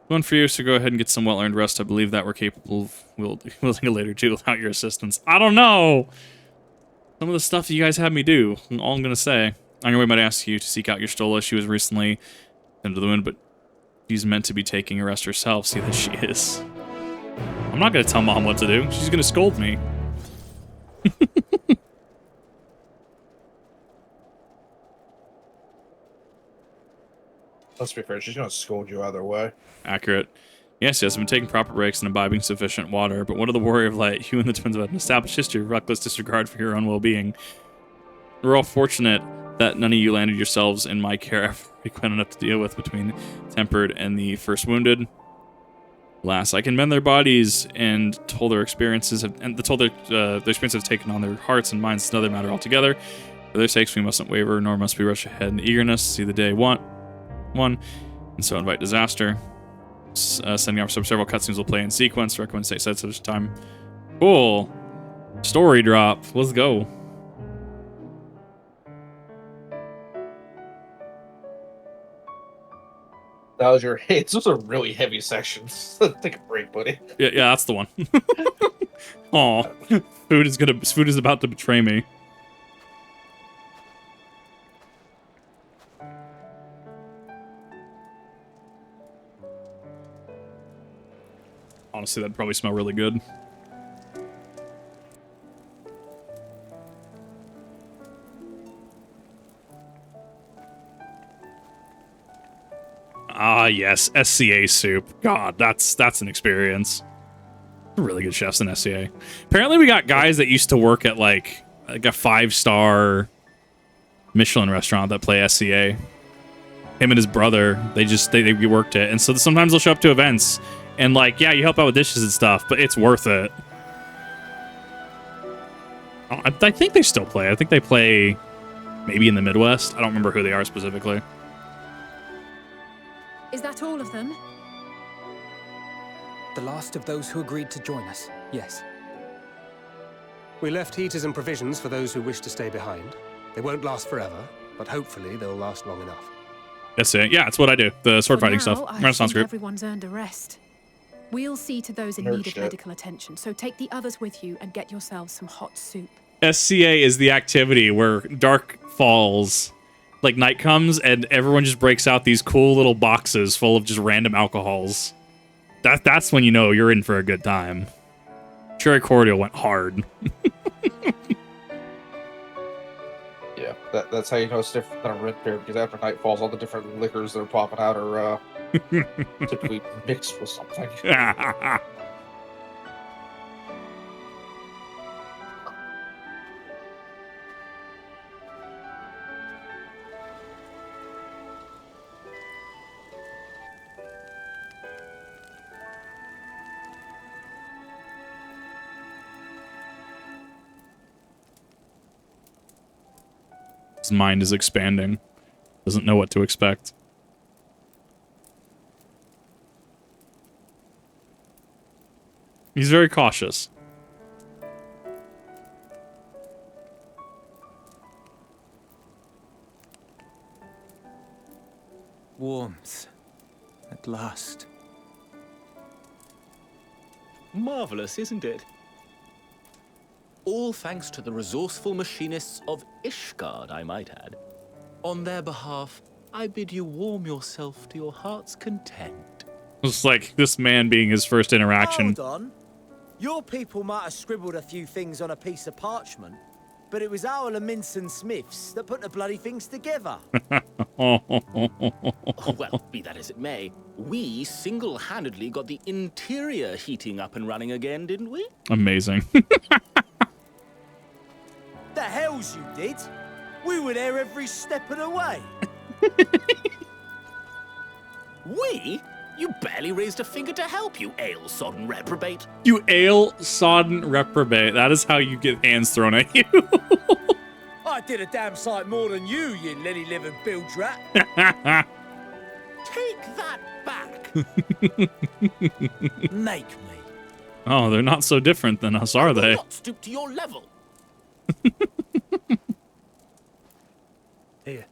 One for you, so go ahead and get some well-earned rest. I believe that we're capable of wielding a later too without your assistance. I don't know! Some of the stuff you guys had me do, all I'm going to say. Anyway, I might ask you to seek out your Stola. She was recently into the wind, but she's meant to be taking a rest herself. See that she is. I'm not going to tell Mom what to do. She's going to scold me. Let's be fair, she's going to scold you either way. Accurate. Yes, I've been taking proper breaks and imbibing sufficient water, but what of the warrior of light? You and the twins have an established history of reckless disregard for your own well-being. We're all fortunate that none of you landed yourselves in my care frequent enough to deal with between Tempered and the first wounded. Alas, I can mend their bodies and told their experiences have, and told their experiences have taken on their hearts and minds is another matter altogether. For their sakes, we mustn't waver, nor must we rush ahead in eagerness to see the day one, and so invite disaster. Sending off several cutscenes will play in sequence. Recommend stay set such time. Cool. Story drop. Let's go. That was your hits. Those are really heavy sections. Take a break, buddy. Yeah, that's the one. Aw, food is about to betray me. Honestly, that'd probably smell really good. Ah, yes, SCA soup. God, that's an experience. Really good chefs in SCA. Apparently, we got guys that used to work at like a 5-star Michelin restaurant that play SCA. Him and his brother, they worked it, and so sometimes they'll show up to events and like, yeah, you help out with dishes and stuff, but it's worth it. I think they still play. I think they play maybe in the Midwest. I don't remember who they are specifically. Is that all of them? The last of those who agreed to join us, yes. We left heaters and provisions for those who wish to stay behind. They won't last forever, but hopefully they'll last long enough. That's it. Yeah, that's what I do. The sword fighting stuff. Renaissance group. Everyone's earned a rest. We'll see to those in need of medical attention, so take the others with you and get yourselves some hot soup. SCA is the activity where dark falls, like night comes, and everyone just breaks out these cool little boxes full of just random alcohols. That's when you know you're in for a good time. Cherry Cordial went hard. Yeah, that's how you know it's different than a rent fair, because after night falls, all the different liquors that are popping out are typically mixed with something. His mind is expanding. Doesn't know what to expect. He's very cautious. Warmth. At last. Marvelous, isn't it? All thanks to the resourceful machinists of Ishgard, I might add. On their behalf, I bid you warm yourself to your heart's content. It's like this man being his first interaction. Hold on. Your people might have scribbled a few things on a piece of parchment, but it was our Leminson Smiths that put the bloody things together. Well, be that as it may, we single-handedly got the interior heating up and running again, didn't we? Amazing. The hells you did! We were there every step of the way. We? You barely raised a finger to help, you ale-sodden reprobate. You ale-sodden reprobate. That is how you get hands thrown at you. I did a damn sight more than you lily-livered bilge rat. Take that back. Make me. Oh, they're not so different than us, are they? Not stoop to your level. Here.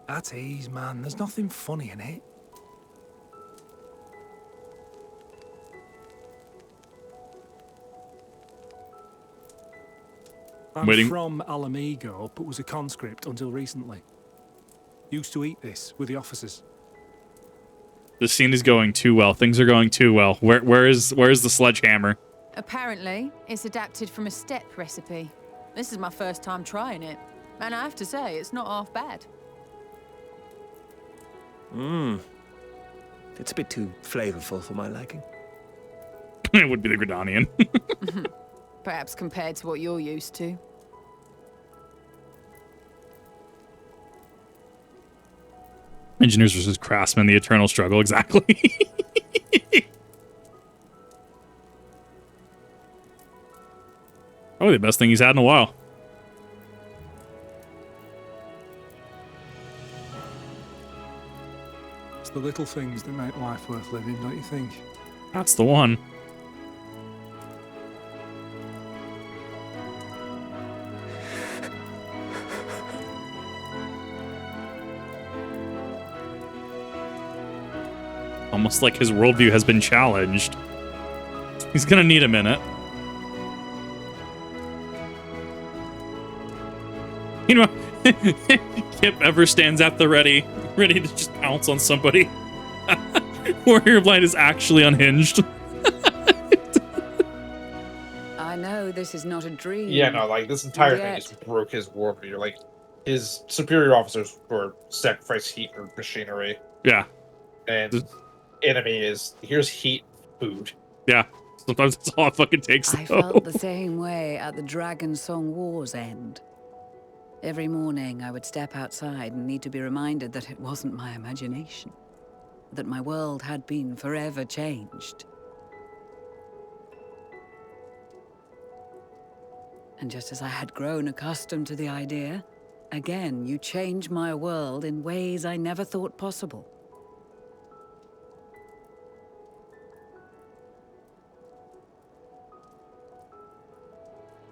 At ease, man. There's nothing funny in it. I'm from Alamigo, but was a conscript until recently. Used to eat this with the officers. This scene is going too well. Things are going too well. Where is the sledgehammer? Apparently, it's adapted from a steppe recipe. This is my first time trying it, and I have to say, it's not half bad. It's a bit too flavorful for my liking. It would be the Gridanian. Perhaps compared to what you're used to. Engineers versus craftsmen, the eternal struggle, exactly. Probably the best thing he's had in a while. It's the little things that make life worth living, don't you think? That's the one. Almost like his worldview has been challenged. He's gonna need a minute. You know, Kip ever stands at the ready to just pounce on somebody. Warrior Blight is actually unhinged. I know this is not a dream. Yeah, no, like this entire thing just broke his worldview. Like his superior officers were sacrifice heat or machinery. Yeah. And enemy is here's heat, food. Yeah. Sometimes that's all it fucking takes. I felt the same way at the Dragon Song War's end. Every morning I would step outside and need to be reminded that it wasn't my imagination. That my world had been forever changed. And just as I had grown accustomed to the idea, again you change my world in ways I never thought possible.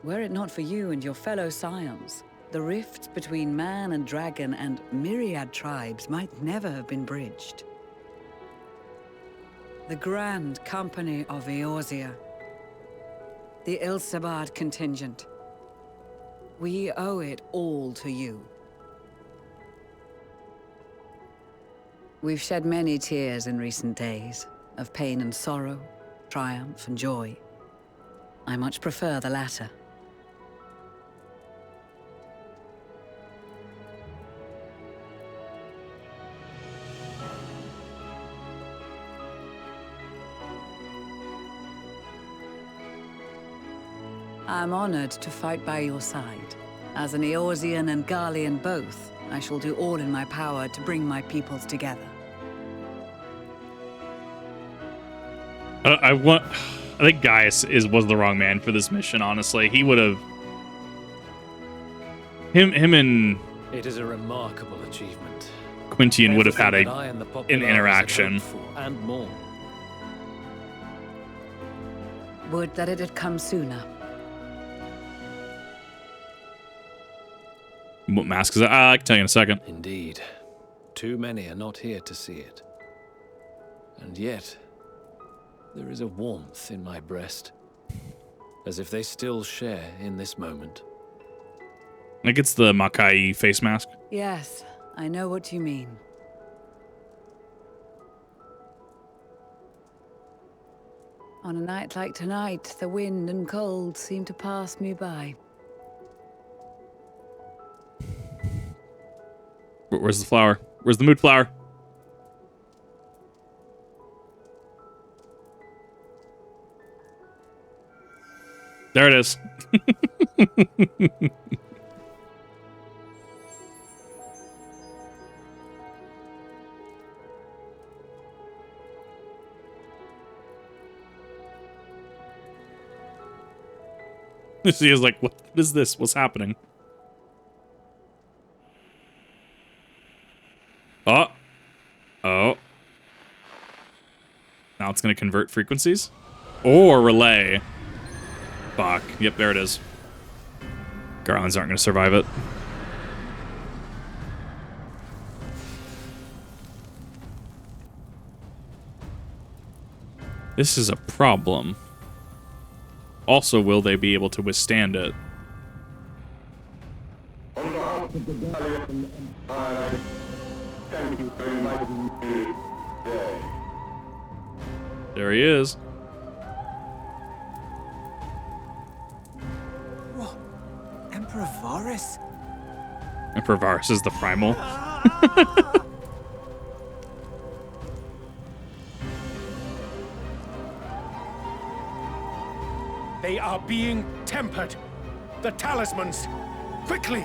Were it not for you and your fellow scions, the rifts between man and dragon and myriad tribes might never have been bridged. The Grand Company of Eorzea, the Ilsabard contingent, we owe it all to you. We've shed many tears in recent days, of pain and sorrow, triumph and joy. I much prefer the latter. I'm honored to fight by your side. As an Eorzean and Garlean both, I shall do all in my power to bring my peoples together. I think Gaius was the wrong man for this mission, honestly. He would have... Him and... It is a remarkable achievement. Quintian would have had an interaction. And more. Would that it had come sooner. What mask is that? I can tell you in a second. Indeed. Too many are not here to see it. And yet, there is a warmth in my breast. As if they still share in this moment. I think it's the Makai face mask. Yes, I know what you mean. On a night like tonight, the wind and cold seem to pass me by. Where's the flower? Where's the mood flower? There it is. She is like, what is this? What's happening? Oh. Oh. Now it's going to convert frequencies? Or relay. Fuck. Yep, there it is. Garleans aren't going to survive it. This is a problem. Also, will they be able to withstand it? On behalf of the Garlean Empire, thank you for inviting me today. There he is. What? Emperor Varus? Emperor Varus is the primal. They are being tempered. The talismans. Quickly!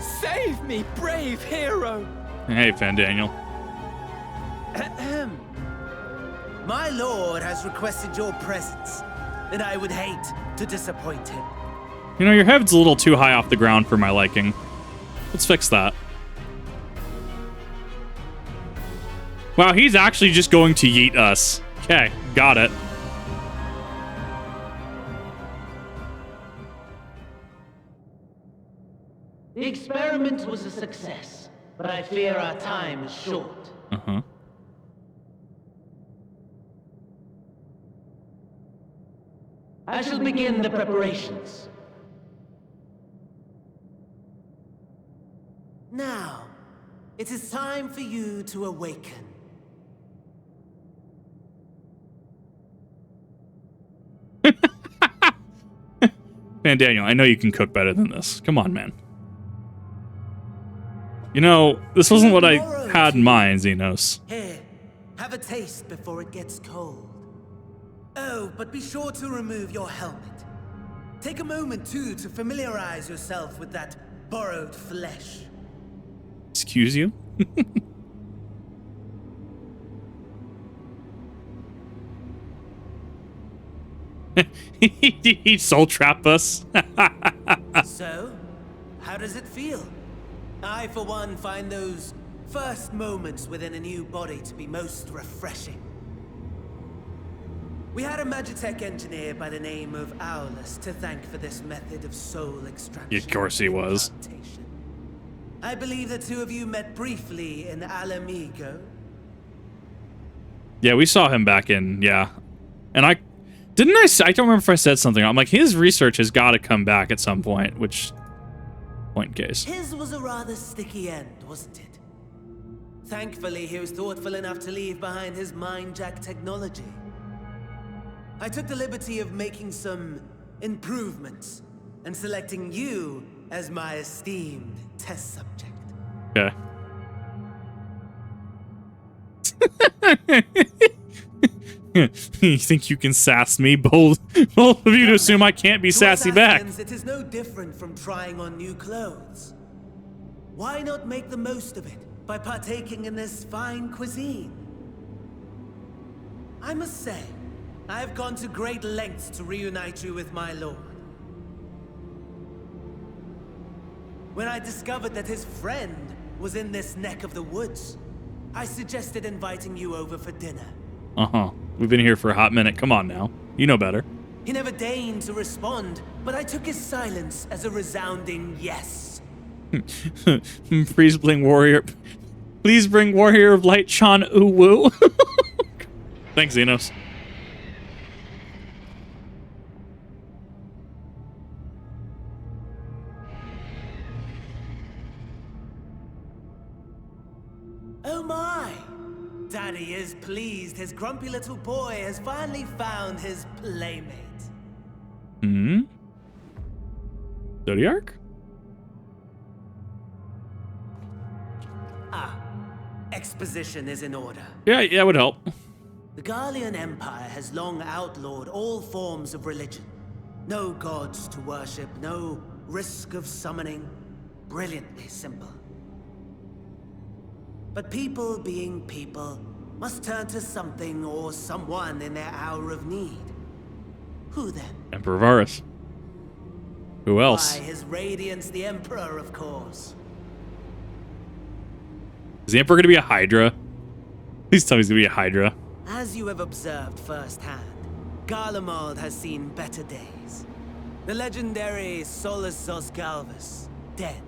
Save me, brave hero! Hey, Fandaniel. My lord has requested your presence, and I would hate to disappoint him. You know, your head's a little too high off the ground for my liking. Let's fix that. Wow, he's actually just going to yeet us. Okay, got it. The experiment was a success, but I fear our time is short. Uh-huh. I shall begin the preparations. Now, it is time for you to awaken. Man, Daniel, I know you can cook better than this. Come on, man. You know, this wasn't what I had in mind, Xenos. Here, have a taste before it gets cold. Oh, but be sure to remove your helmet. Take a moment, too, to familiarize yourself with that borrowed flesh. Excuse you? He soul trap us. So, how does it feel? I, for one, find those first moments within a new body to be most refreshing. We had a Magitech engineer by the name of Aulus to thank for this method of soul extraction. Of course he was. I believe the two of you met briefly in Alamigo. Yeah, we saw him back in, yeah. And I don't remember if I said something. I'm like, his research has got to come back at some point, which, point in case. His was a rather sticky end, wasn't it? Thankfully, he was thoughtful enough to leave behind his mind-jack technology. I took the liberty of making some improvements and selecting you as my esteemed test subject. Okay. You think you can sass me? Both of you assume I can't be sassy back. It is no different from trying on new clothes. Why not make the most of it by partaking in this fine cuisine? I must say, I have gone to great lengths to reunite you with my lord. When I discovered that his friend was in this neck of the woods, I suggested inviting you over for dinner. Uh-huh. We've been here for a hot minute. Come on now. You know better. He never deigned to respond, but I took his silence as a resounding yes. Please bring warrior of light Chan Uwu. Thanks, Xenos. Oh my! Daddy is pleased his grumpy little boy has finally found his playmate. Hmm? Zodiac? Ah, exposition is in order. Yeah, that would help. The Garlean Empire has long outlawed all forms of religion. No gods to worship, no risk of summoning. Brilliantly simple. But people being people must turn to something or someone in their hour of need. Who then? Emperor Varus. Who else? Why, His Radiance the Emperor, of course. Is the Emperor going to be a Hydra? Please tell me he's going to be a Hydra. As you have observed firsthand, Garlemald has seen better days. The legendary Solus Zosgalvus, dead.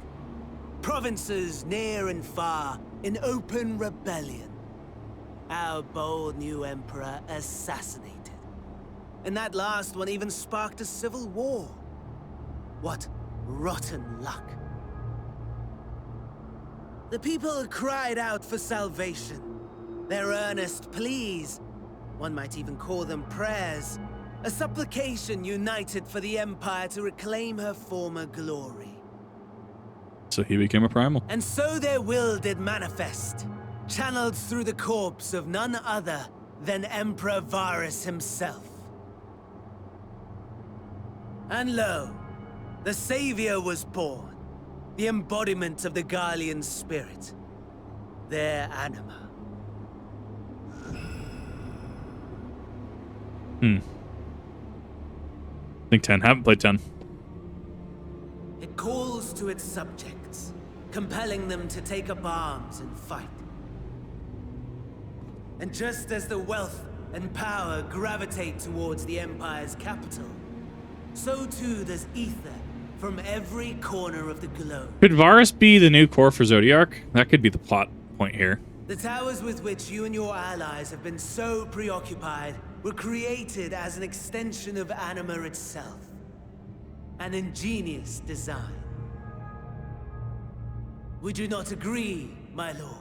Provinces near and far in open rebellion. Our bold new emperor assassinated. And that last one even sparked a civil war. What rotten luck. The people cried out for salvation. Their earnest pleas, one might even call them prayers, a supplication united for the Empire to reclaim her former glory. So he became a primal. And so their will did manifest, channeled through the corpse of none other than Emperor Varus himself. And lo, the Savior was born, the embodiment of the Garlean spirit, their anima. I think 10. Haven't played 10. It calls to its subjects, compelling them to take up arms and fight. And just as the wealth and power gravitate towards the Empire's capital, so too does ether from every corner of the globe. Could Varus be the new core for Zodiark? That could be the plot point here. The towers with which you and your allies have been so preoccupied were created as an extension of Anima itself. An ingenious design. Would you not agree, my lord?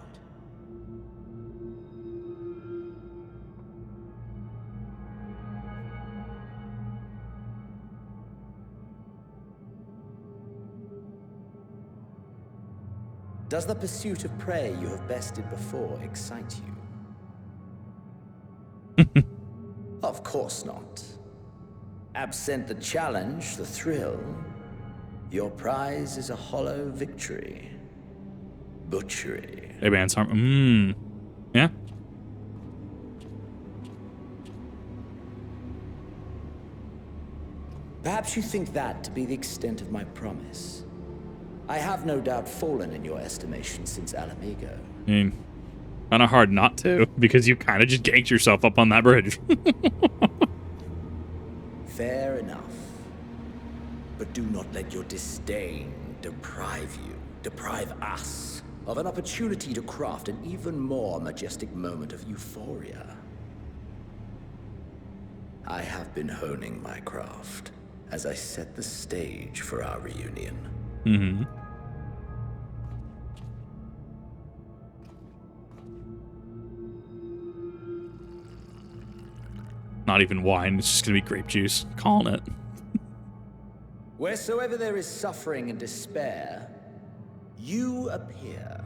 Does the pursuit of prey you have bested before excite you? Of course not. Absent the challenge, the thrill, your prize is a hollow victory. Butchery. Hey, Bansarm. Yeah. Perhaps you think that to be the extent of my promise. I have no doubt fallen in your estimation since Alamigo. I mean, kind of hard not to, because you kind of just ganked yourself up on that bridge. Fair enough. But do not let your disdain deprive us, of an opportunity to craft an even more majestic moment of euphoria. I have been honing my craft as I set the stage for our reunion. Mm-hmm. Not even wine, it's just gonna be grape juice. Calling it. Wheresoever there is suffering and despair, you appear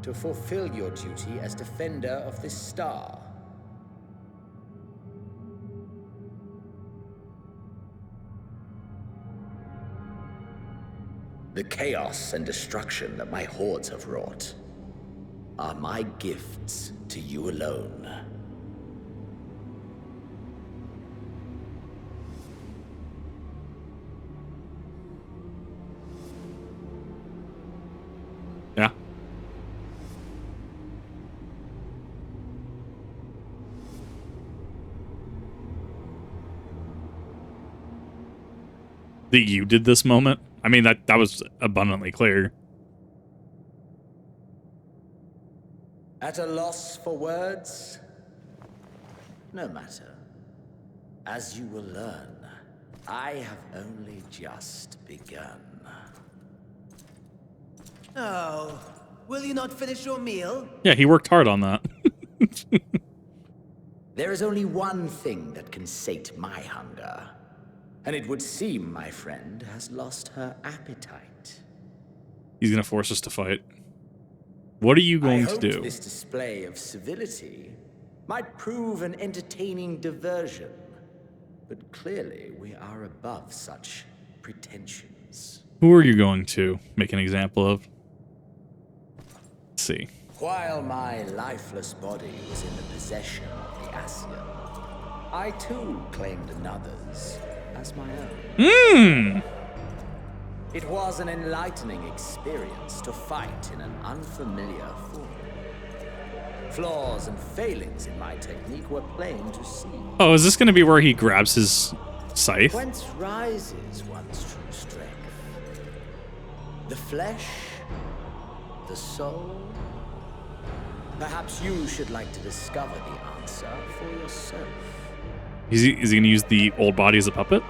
to fulfill your duty as defender of this star. The chaos and destruction that my hordes have wrought are my gifts to you alone. Yeah. That you did this moment? I mean, that was abundantly clear. At a loss for words? No matter. As you will learn, I have only just begun. Oh, will you not finish your meal? Yeah, he worked hard on that. There is only one thing that can sate my hunger. And it would seem my friend has lost her appetite. He's gonna force us to fight. What are you going to I do? hoped this display of civility might prove an entertaining diversion. But clearly we are above such pretensions. Who are you going to make an example of? Let's see. While my lifeless body was in the possession of the Ascian, I too claimed another's as my own. It was an enlightening experience to fight in an unfamiliar form. Flaws and failings in my technique were plain to see. Oh, is this going to be where he grabs his scythe? Whence rises one's true strength? The flesh? The soul? Perhaps you should like to discover the answer for yourself. Is he going to use the old body as a puppet?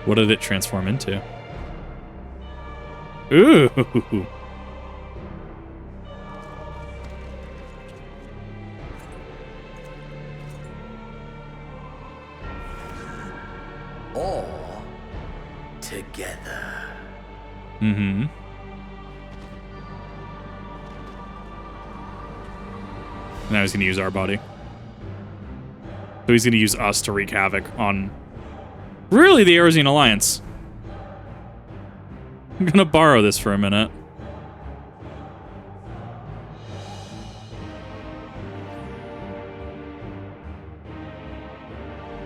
What did it transform into? Ooh! Or together. Mm-hmm. Now he's going to use our body. So he's going to use us to wreak havoc on, really, the Eorzean Alliance. I'm going to borrow this for a minute.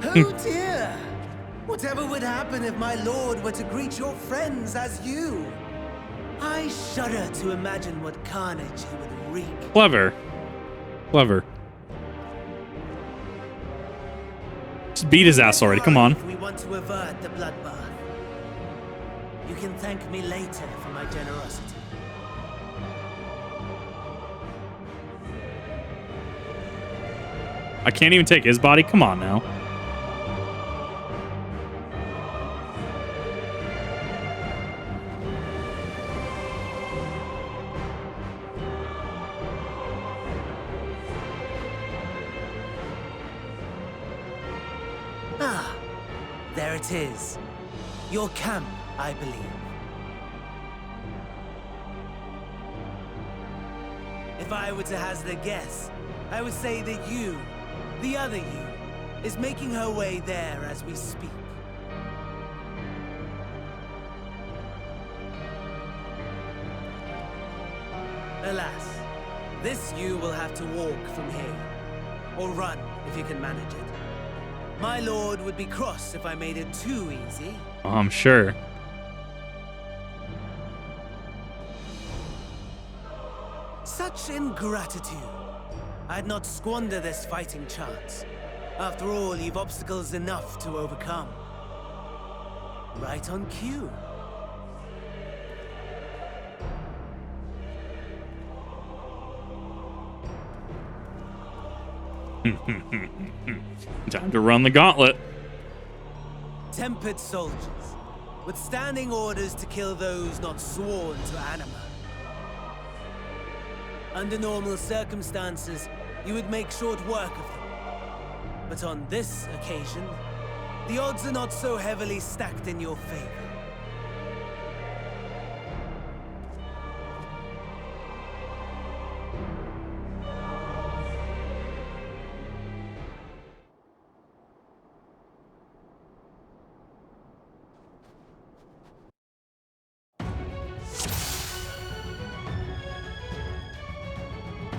Oh dear! Whatever would happen if my lord were to greet your friends as you? I shudder to imagine what carnage he would wreak. Clever. Clever. Just beat his ass already, come on. If we want to avert the bloodbath, you can thank me later for my generosity. I can't even take his body? Come on now. Ah, there it is. Your camp, I believe. If I were to hazard a guess, I would say that you, the other you, is making her way there as we speak. Alas, this you will have to walk from here, or run if you can manage it. My lord would be cross if I made it too easy. I'm sure. Such ingratitude. I'd not squander this fighting chance. After all, you've obstacles enough to overcome. Right on cue. Time to run the gauntlet. Tempered soldiers, with standing orders to kill those not sworn to anima. Under normal circumstances, you would make short work of them. But on this occasion, the odds are not so heavily stacked in your favor.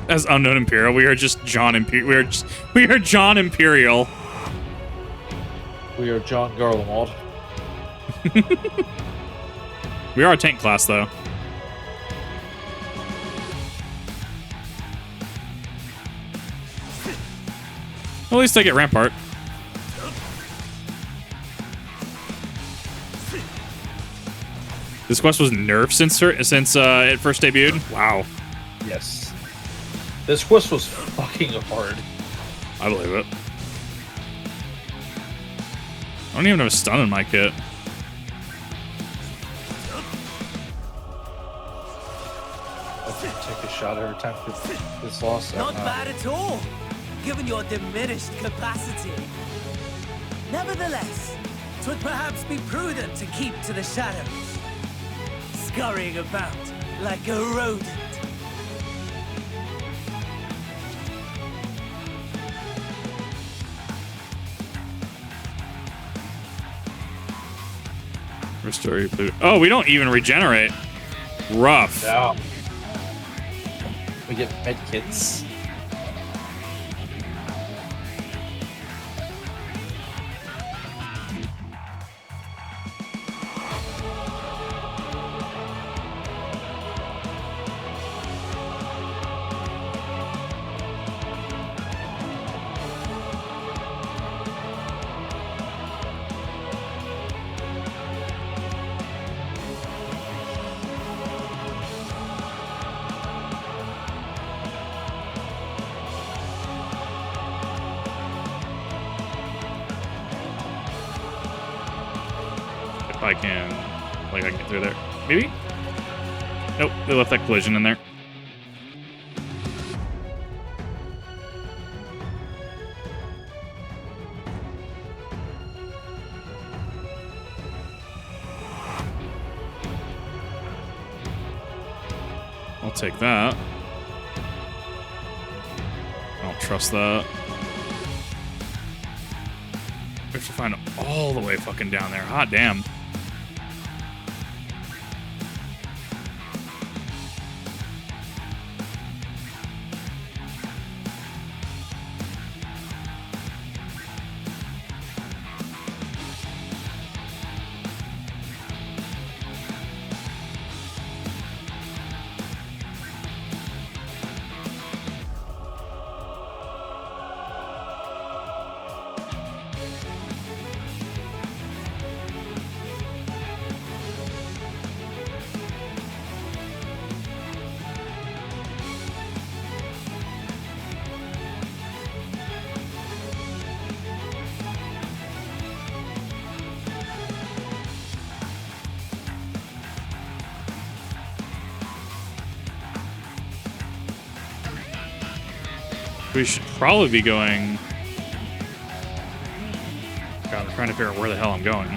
As Unknown Imperial, we are just John Imperial. We are John Imperial. We are John Garlemald. We are a tank class, though. At least I get Rampart. This quest was nerfed since it first debuted. Wow. Yes. This quest was fucking hard. I believe it. I don't even have a stun in my kit. I take a shot every time it's lost. Not bad at all, given your diminished capacity. Nevertheless, 'twould perhaps be prudent to keep to the shadows, scurrying about like a rodent. Restore your blue. Oh, we don't even regenerate. Rough. Yeah. We get med kits. I can get through there. Maybe? Nope, they left that collision in there. I'll take that. I don't trust that. We have to find all the way fucking down there. Hot damn. We should probably be going... God, I'm trying to figure out where the hell I'm going.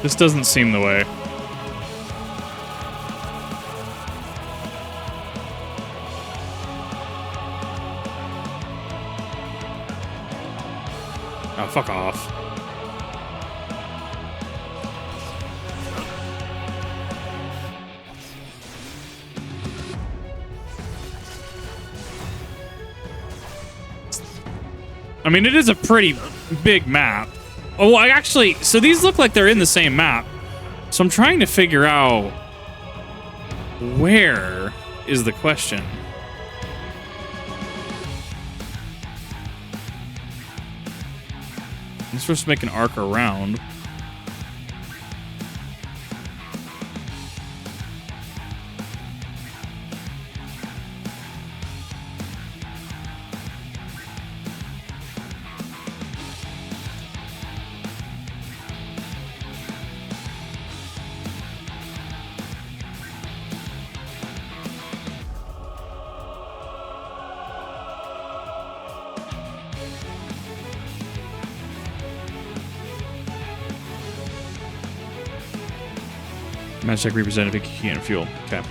This doesn't seem the way. Oh, fuck off. I mean, it is a pretty big map. Oh, I actually... So these look like they're in the same map. So I'm trying to figure out... Where is the question? I'm supposed to make an arc around. Magic representative key and fuel. Okay.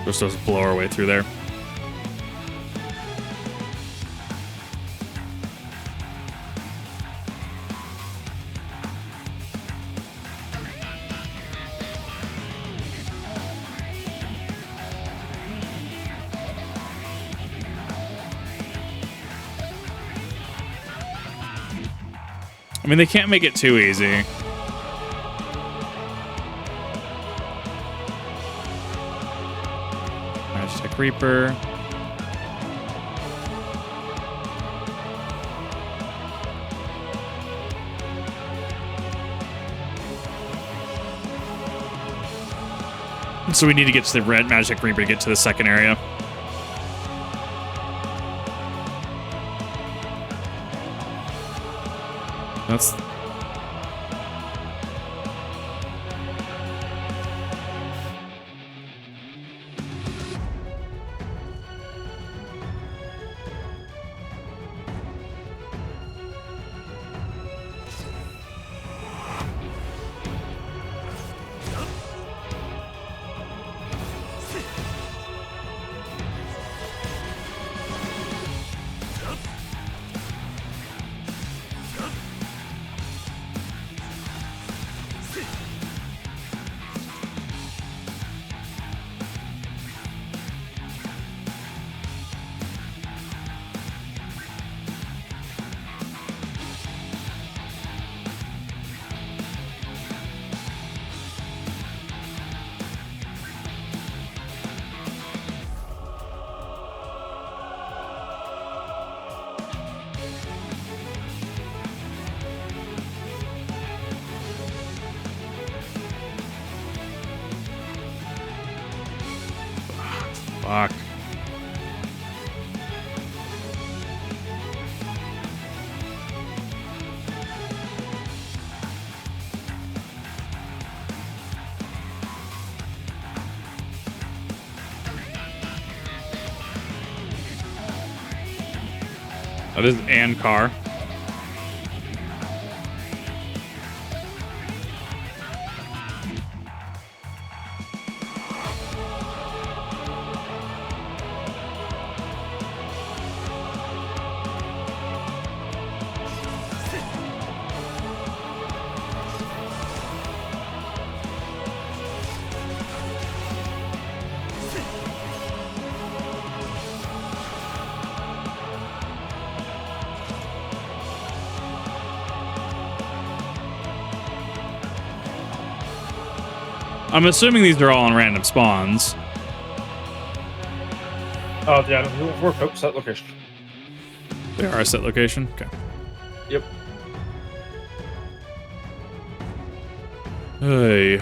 We're supposed to blow our way through there. I mean, they can't make it too easy. Magic Reaper. So we need to get to the red Magic Reaper to get to the second area. That's... Fuck. That is an car. I'm assuming these are all on random spawns. Oh, yeah, we're set location. They are a set location? Okay. Yep. Hey.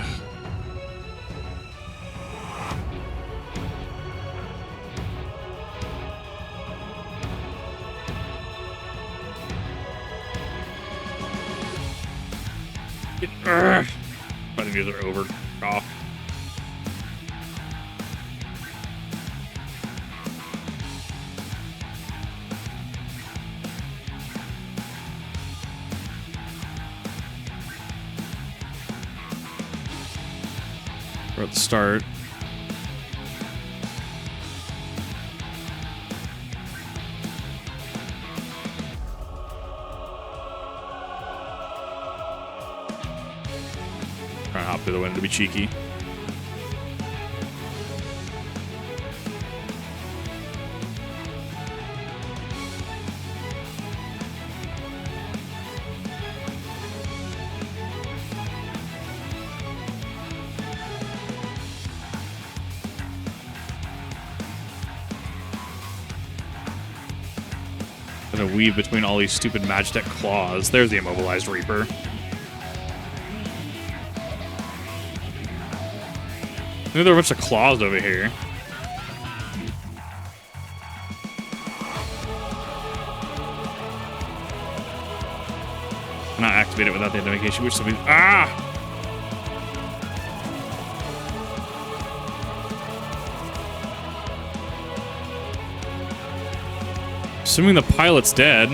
Fighting these are over. Off. We're at the start. Trying to hop through the window to be cheeky. Gonna weave between all these stupid Magitech claws. There's the immobilized Reaper. I knew there were a bunch of claws over here. Not activate it without the identification, which somebody. Ah! Assuming the pilot's dead.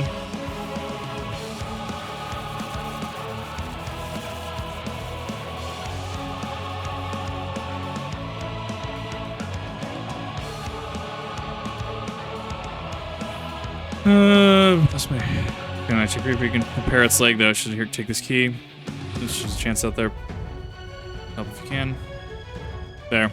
That's my. Can I check if we can repair its leg though? Should here take this key? There's just a chance out there. Help if you can. There.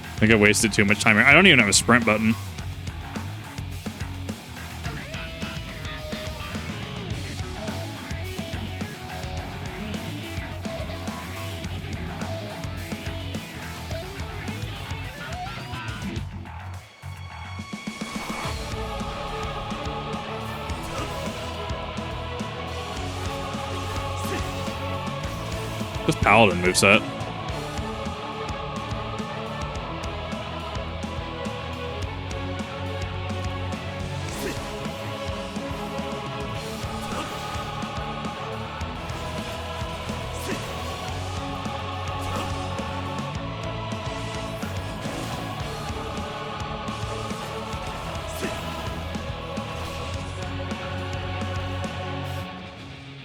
I think I wasted too much time here. I don't even have a sprint button. This Paladin moveset.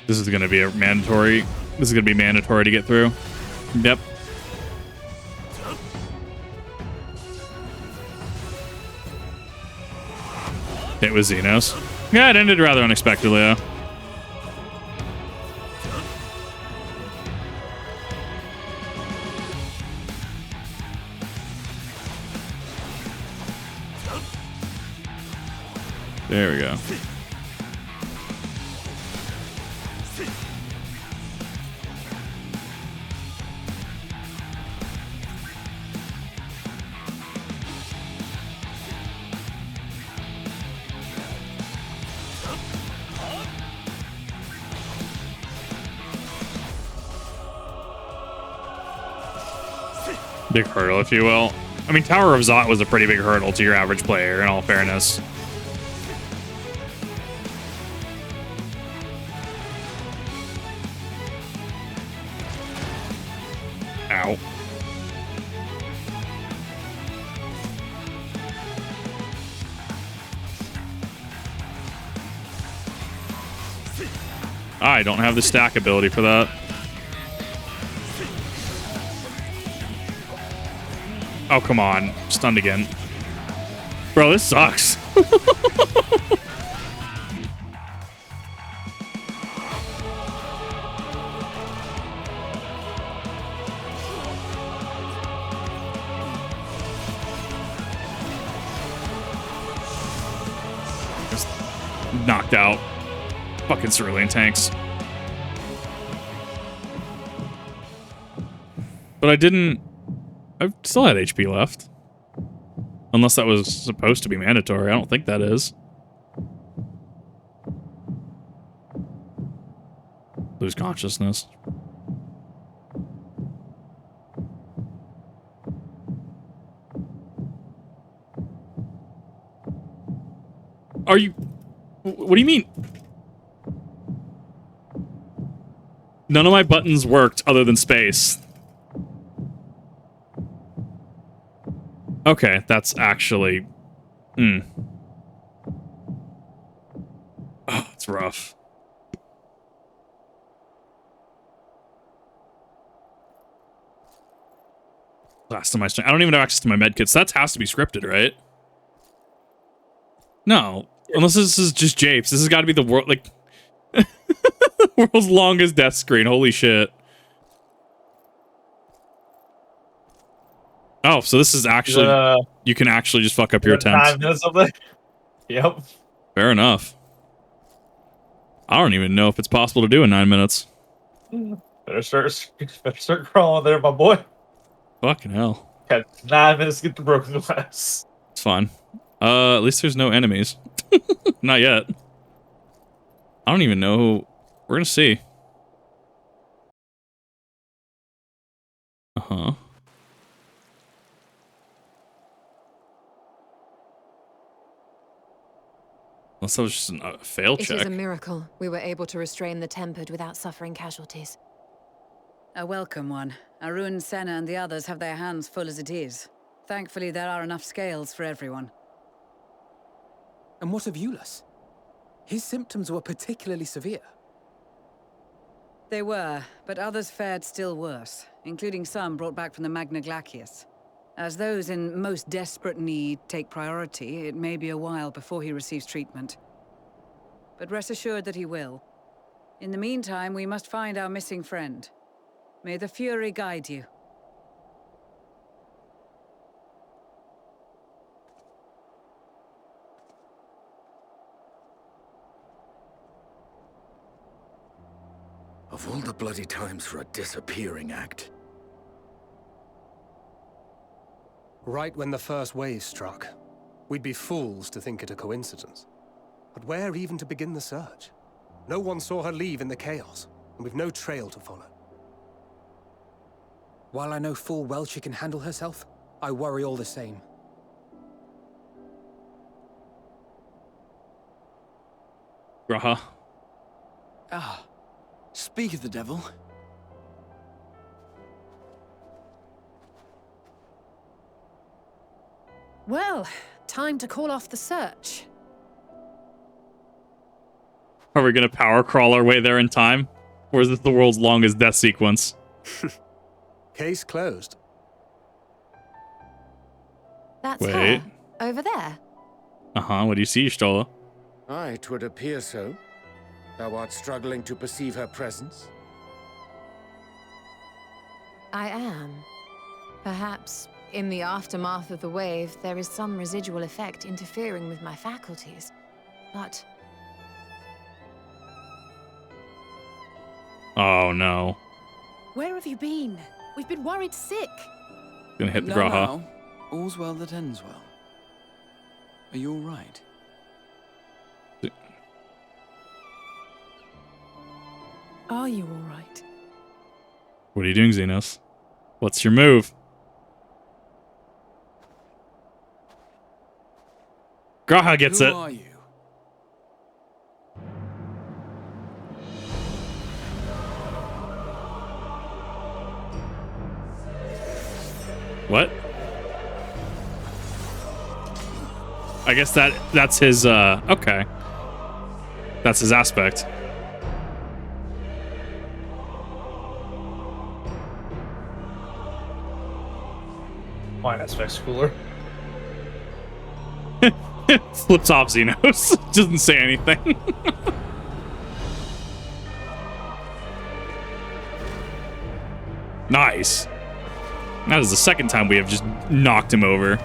This is going to be a mandatory. This is going to be mandatory to get through. Yep. It was Xenos. Yeah, it ended rather unexpectedly, though. There we go. Big hurdle, if you will. I mean, Tower of Zot was a pretty big hurdle to your average player, in all fairness. Ow. I don't have the stack ability for that. Oh, come on. Stunned again. Bro, this sucks. Just knocked out. Fucking Cerulean tanks. But I still had HP left. Unless that was supposed to be mandatory. I don't think that is. Lose consciousness. Are you... What do you mean? None of my buttons worked other than space. Okay, that's actually... Oh, it's rough. Last of my strength. I don't even have access to my medkits. So that has to be scripted, right? No. Unless this is just Japes. This has got to be the world, like... the world's longest death screen. Holy shit. Oh, so this is actually... you can actually just fuck up your attempts. 9 minutes of it? Yep. Fair enough. I don't even know if it's possible to do in 9 minutes. Better start crawling there, my boy. Fucking hell. Got 9 minutes to get the broken glass. It's fine. At least there's no enemies. Not yet. I don't even know who... We're gonna see. Uh-huh. Unless that was just a fail check. It is a miracle we were able to restrain the Tempered without suffering casualties. A welcome one. Arun, Senna, and the others have their hands full as it is. Thankfully, there are enough scales for everyone. And what of Eulus? His symptoms were particularly severe. They were, but others fared still worse, including some brought back from the Magna Glacius. As those in most desperate need take priority, it may be a while before he receives treatment. But rest assured that he will. In the meantime, we must find our missing friend. May the Fury guide you. Of all the bloody times for a disappearing act. Right when the first wave struck, we'd be fools to think it a coincidence. But where even to begin the search? No one saw her leave in the chaos, and we've no trail to follow. While I know full well she can handle herself, I worry all the same. Graha. Ah, speak of the devil. Well, time to call off the search. Are we gonna power crawl our way there in time? Or is this the world's longest death sequence? Case closed. That's Wait. her. Over there. Uh-huh, what do you see, Stola? Aye, 'twould appear so. Thou art struggling to perceive her presence? I am. Perhaps, in the aftermath of the wave, there is some residual effect interfering with my faculties. But... Oh, no. Where have you been? We've been worried sick. Gonna hit the No, Graha. no. All's well that ends well. Are you all right? Are you all right? What are you doing, Xenos? What's your move? Graha gets Who it. are you? What? I guess that's his, okay. That's his aspect. My aspect's cooler. Flips off Xenos. Doesn't say anything. Nice. That is the second time we have just knocked him over.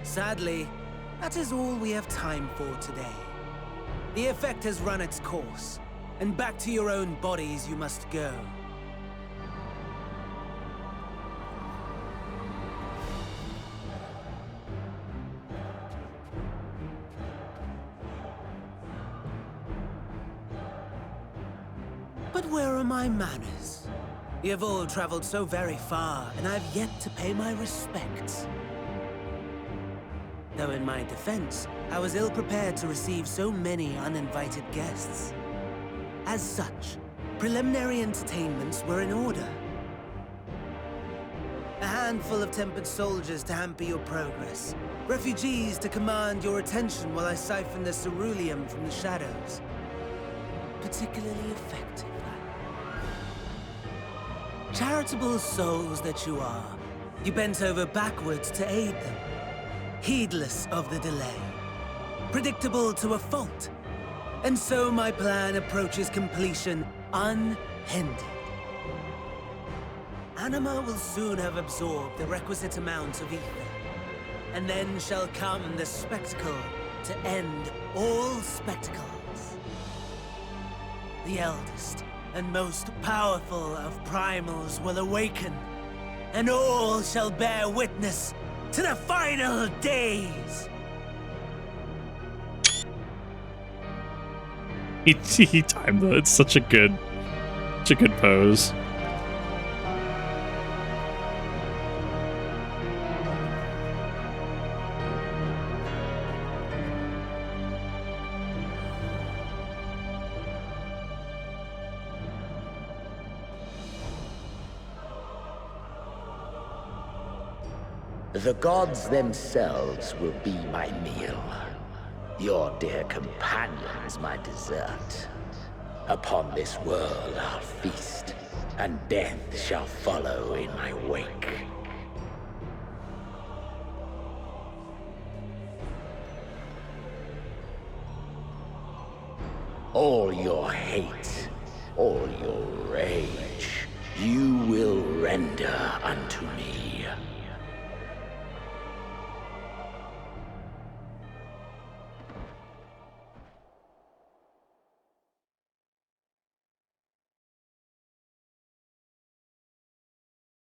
Sadly, that is all we have time for today. The effect has run its course, and back to your own bodies you must go. But where are my manners? You have all traveled so very far, and I've yet to pay my respects. Though in my defense, I was ill-prepared to receive so many uninvited guests. As such, preliminary entertainments were in order. A handful of tempered soldiers to hamper your progress. Refugees to command your attention while I siphon the ceruleum from the shadows. Particularly effective. Charitable souls that you are, you bent over backwards to aid them. Heedless of the delay. Predictable to a fault. And so my plan approaches completion unhindered. Anima will soon have absorbed the requisite amount of ether. And then shall come the spectacle to end all spectacles. The eldest and most powerful of primals will awaken, and all shall bear witness to the final days. He timed it. It's such a good pose. The gods themselves will be my meal. Your dear companions my dessert. Upon this world I'll feast, and death shall follow in my wake. All your hate, all your rage, you will render unto me.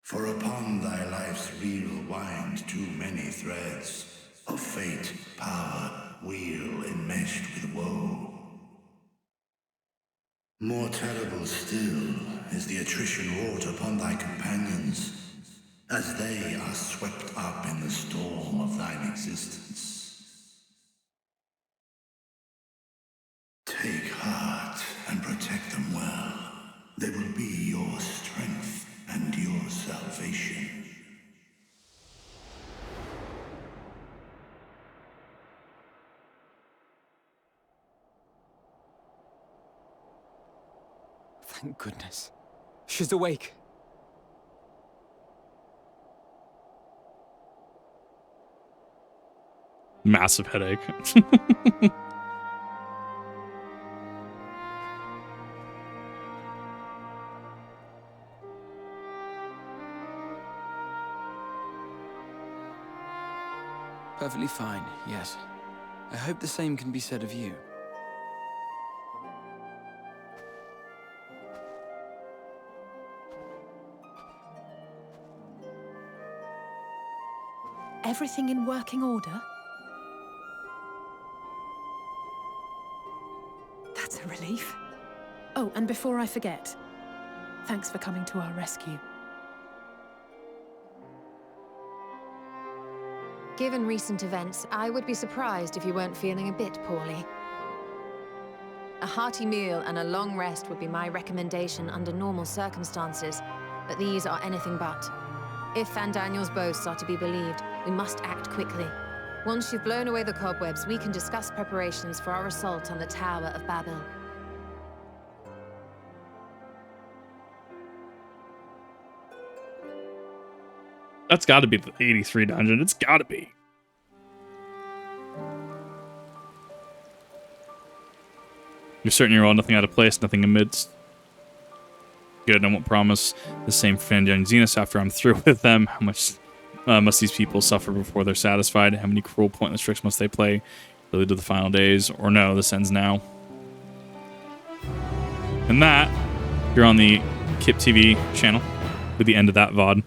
For upon thy life's reel wind too many threads of fate, power, weal enmeshed with woe. More terrible still is the attrition wrought upon thy companions, as they are swept up in the storm of thine existence. Take heart and protect them well. They will be your strength and your salvation. Thank goodness. She's awake. Massive headache. Perfectly fine, yes. I hope the same can be said of you. Everything in working order? That's a relief. Oh, and before I forget, thanks for coming to our rescue. Given recent events, I would be surprised if you weren't feeling a bit poorly. A hearty meal and a long rest would be my recommendation under normal circumstances, but these are anything but. If Van Daniel's boasts are to be believed, we must act quickly. Once you've blown away the cobwebs, we can discuss preparations for our assault on the Tower of Babel. That's got to be the 83 dungeon. It's got to be. You're certain you're all nothing out of place, nothing amidst. Good, I won't promise the same for Fandang and Xenos after I'm through with them. How much must these people suffer before they're satisfied? How many cruel, pointless tricks must they play to lead to the final days? Or no, this ends now. And that, you're on the Kip TV channel with the end of that VOD.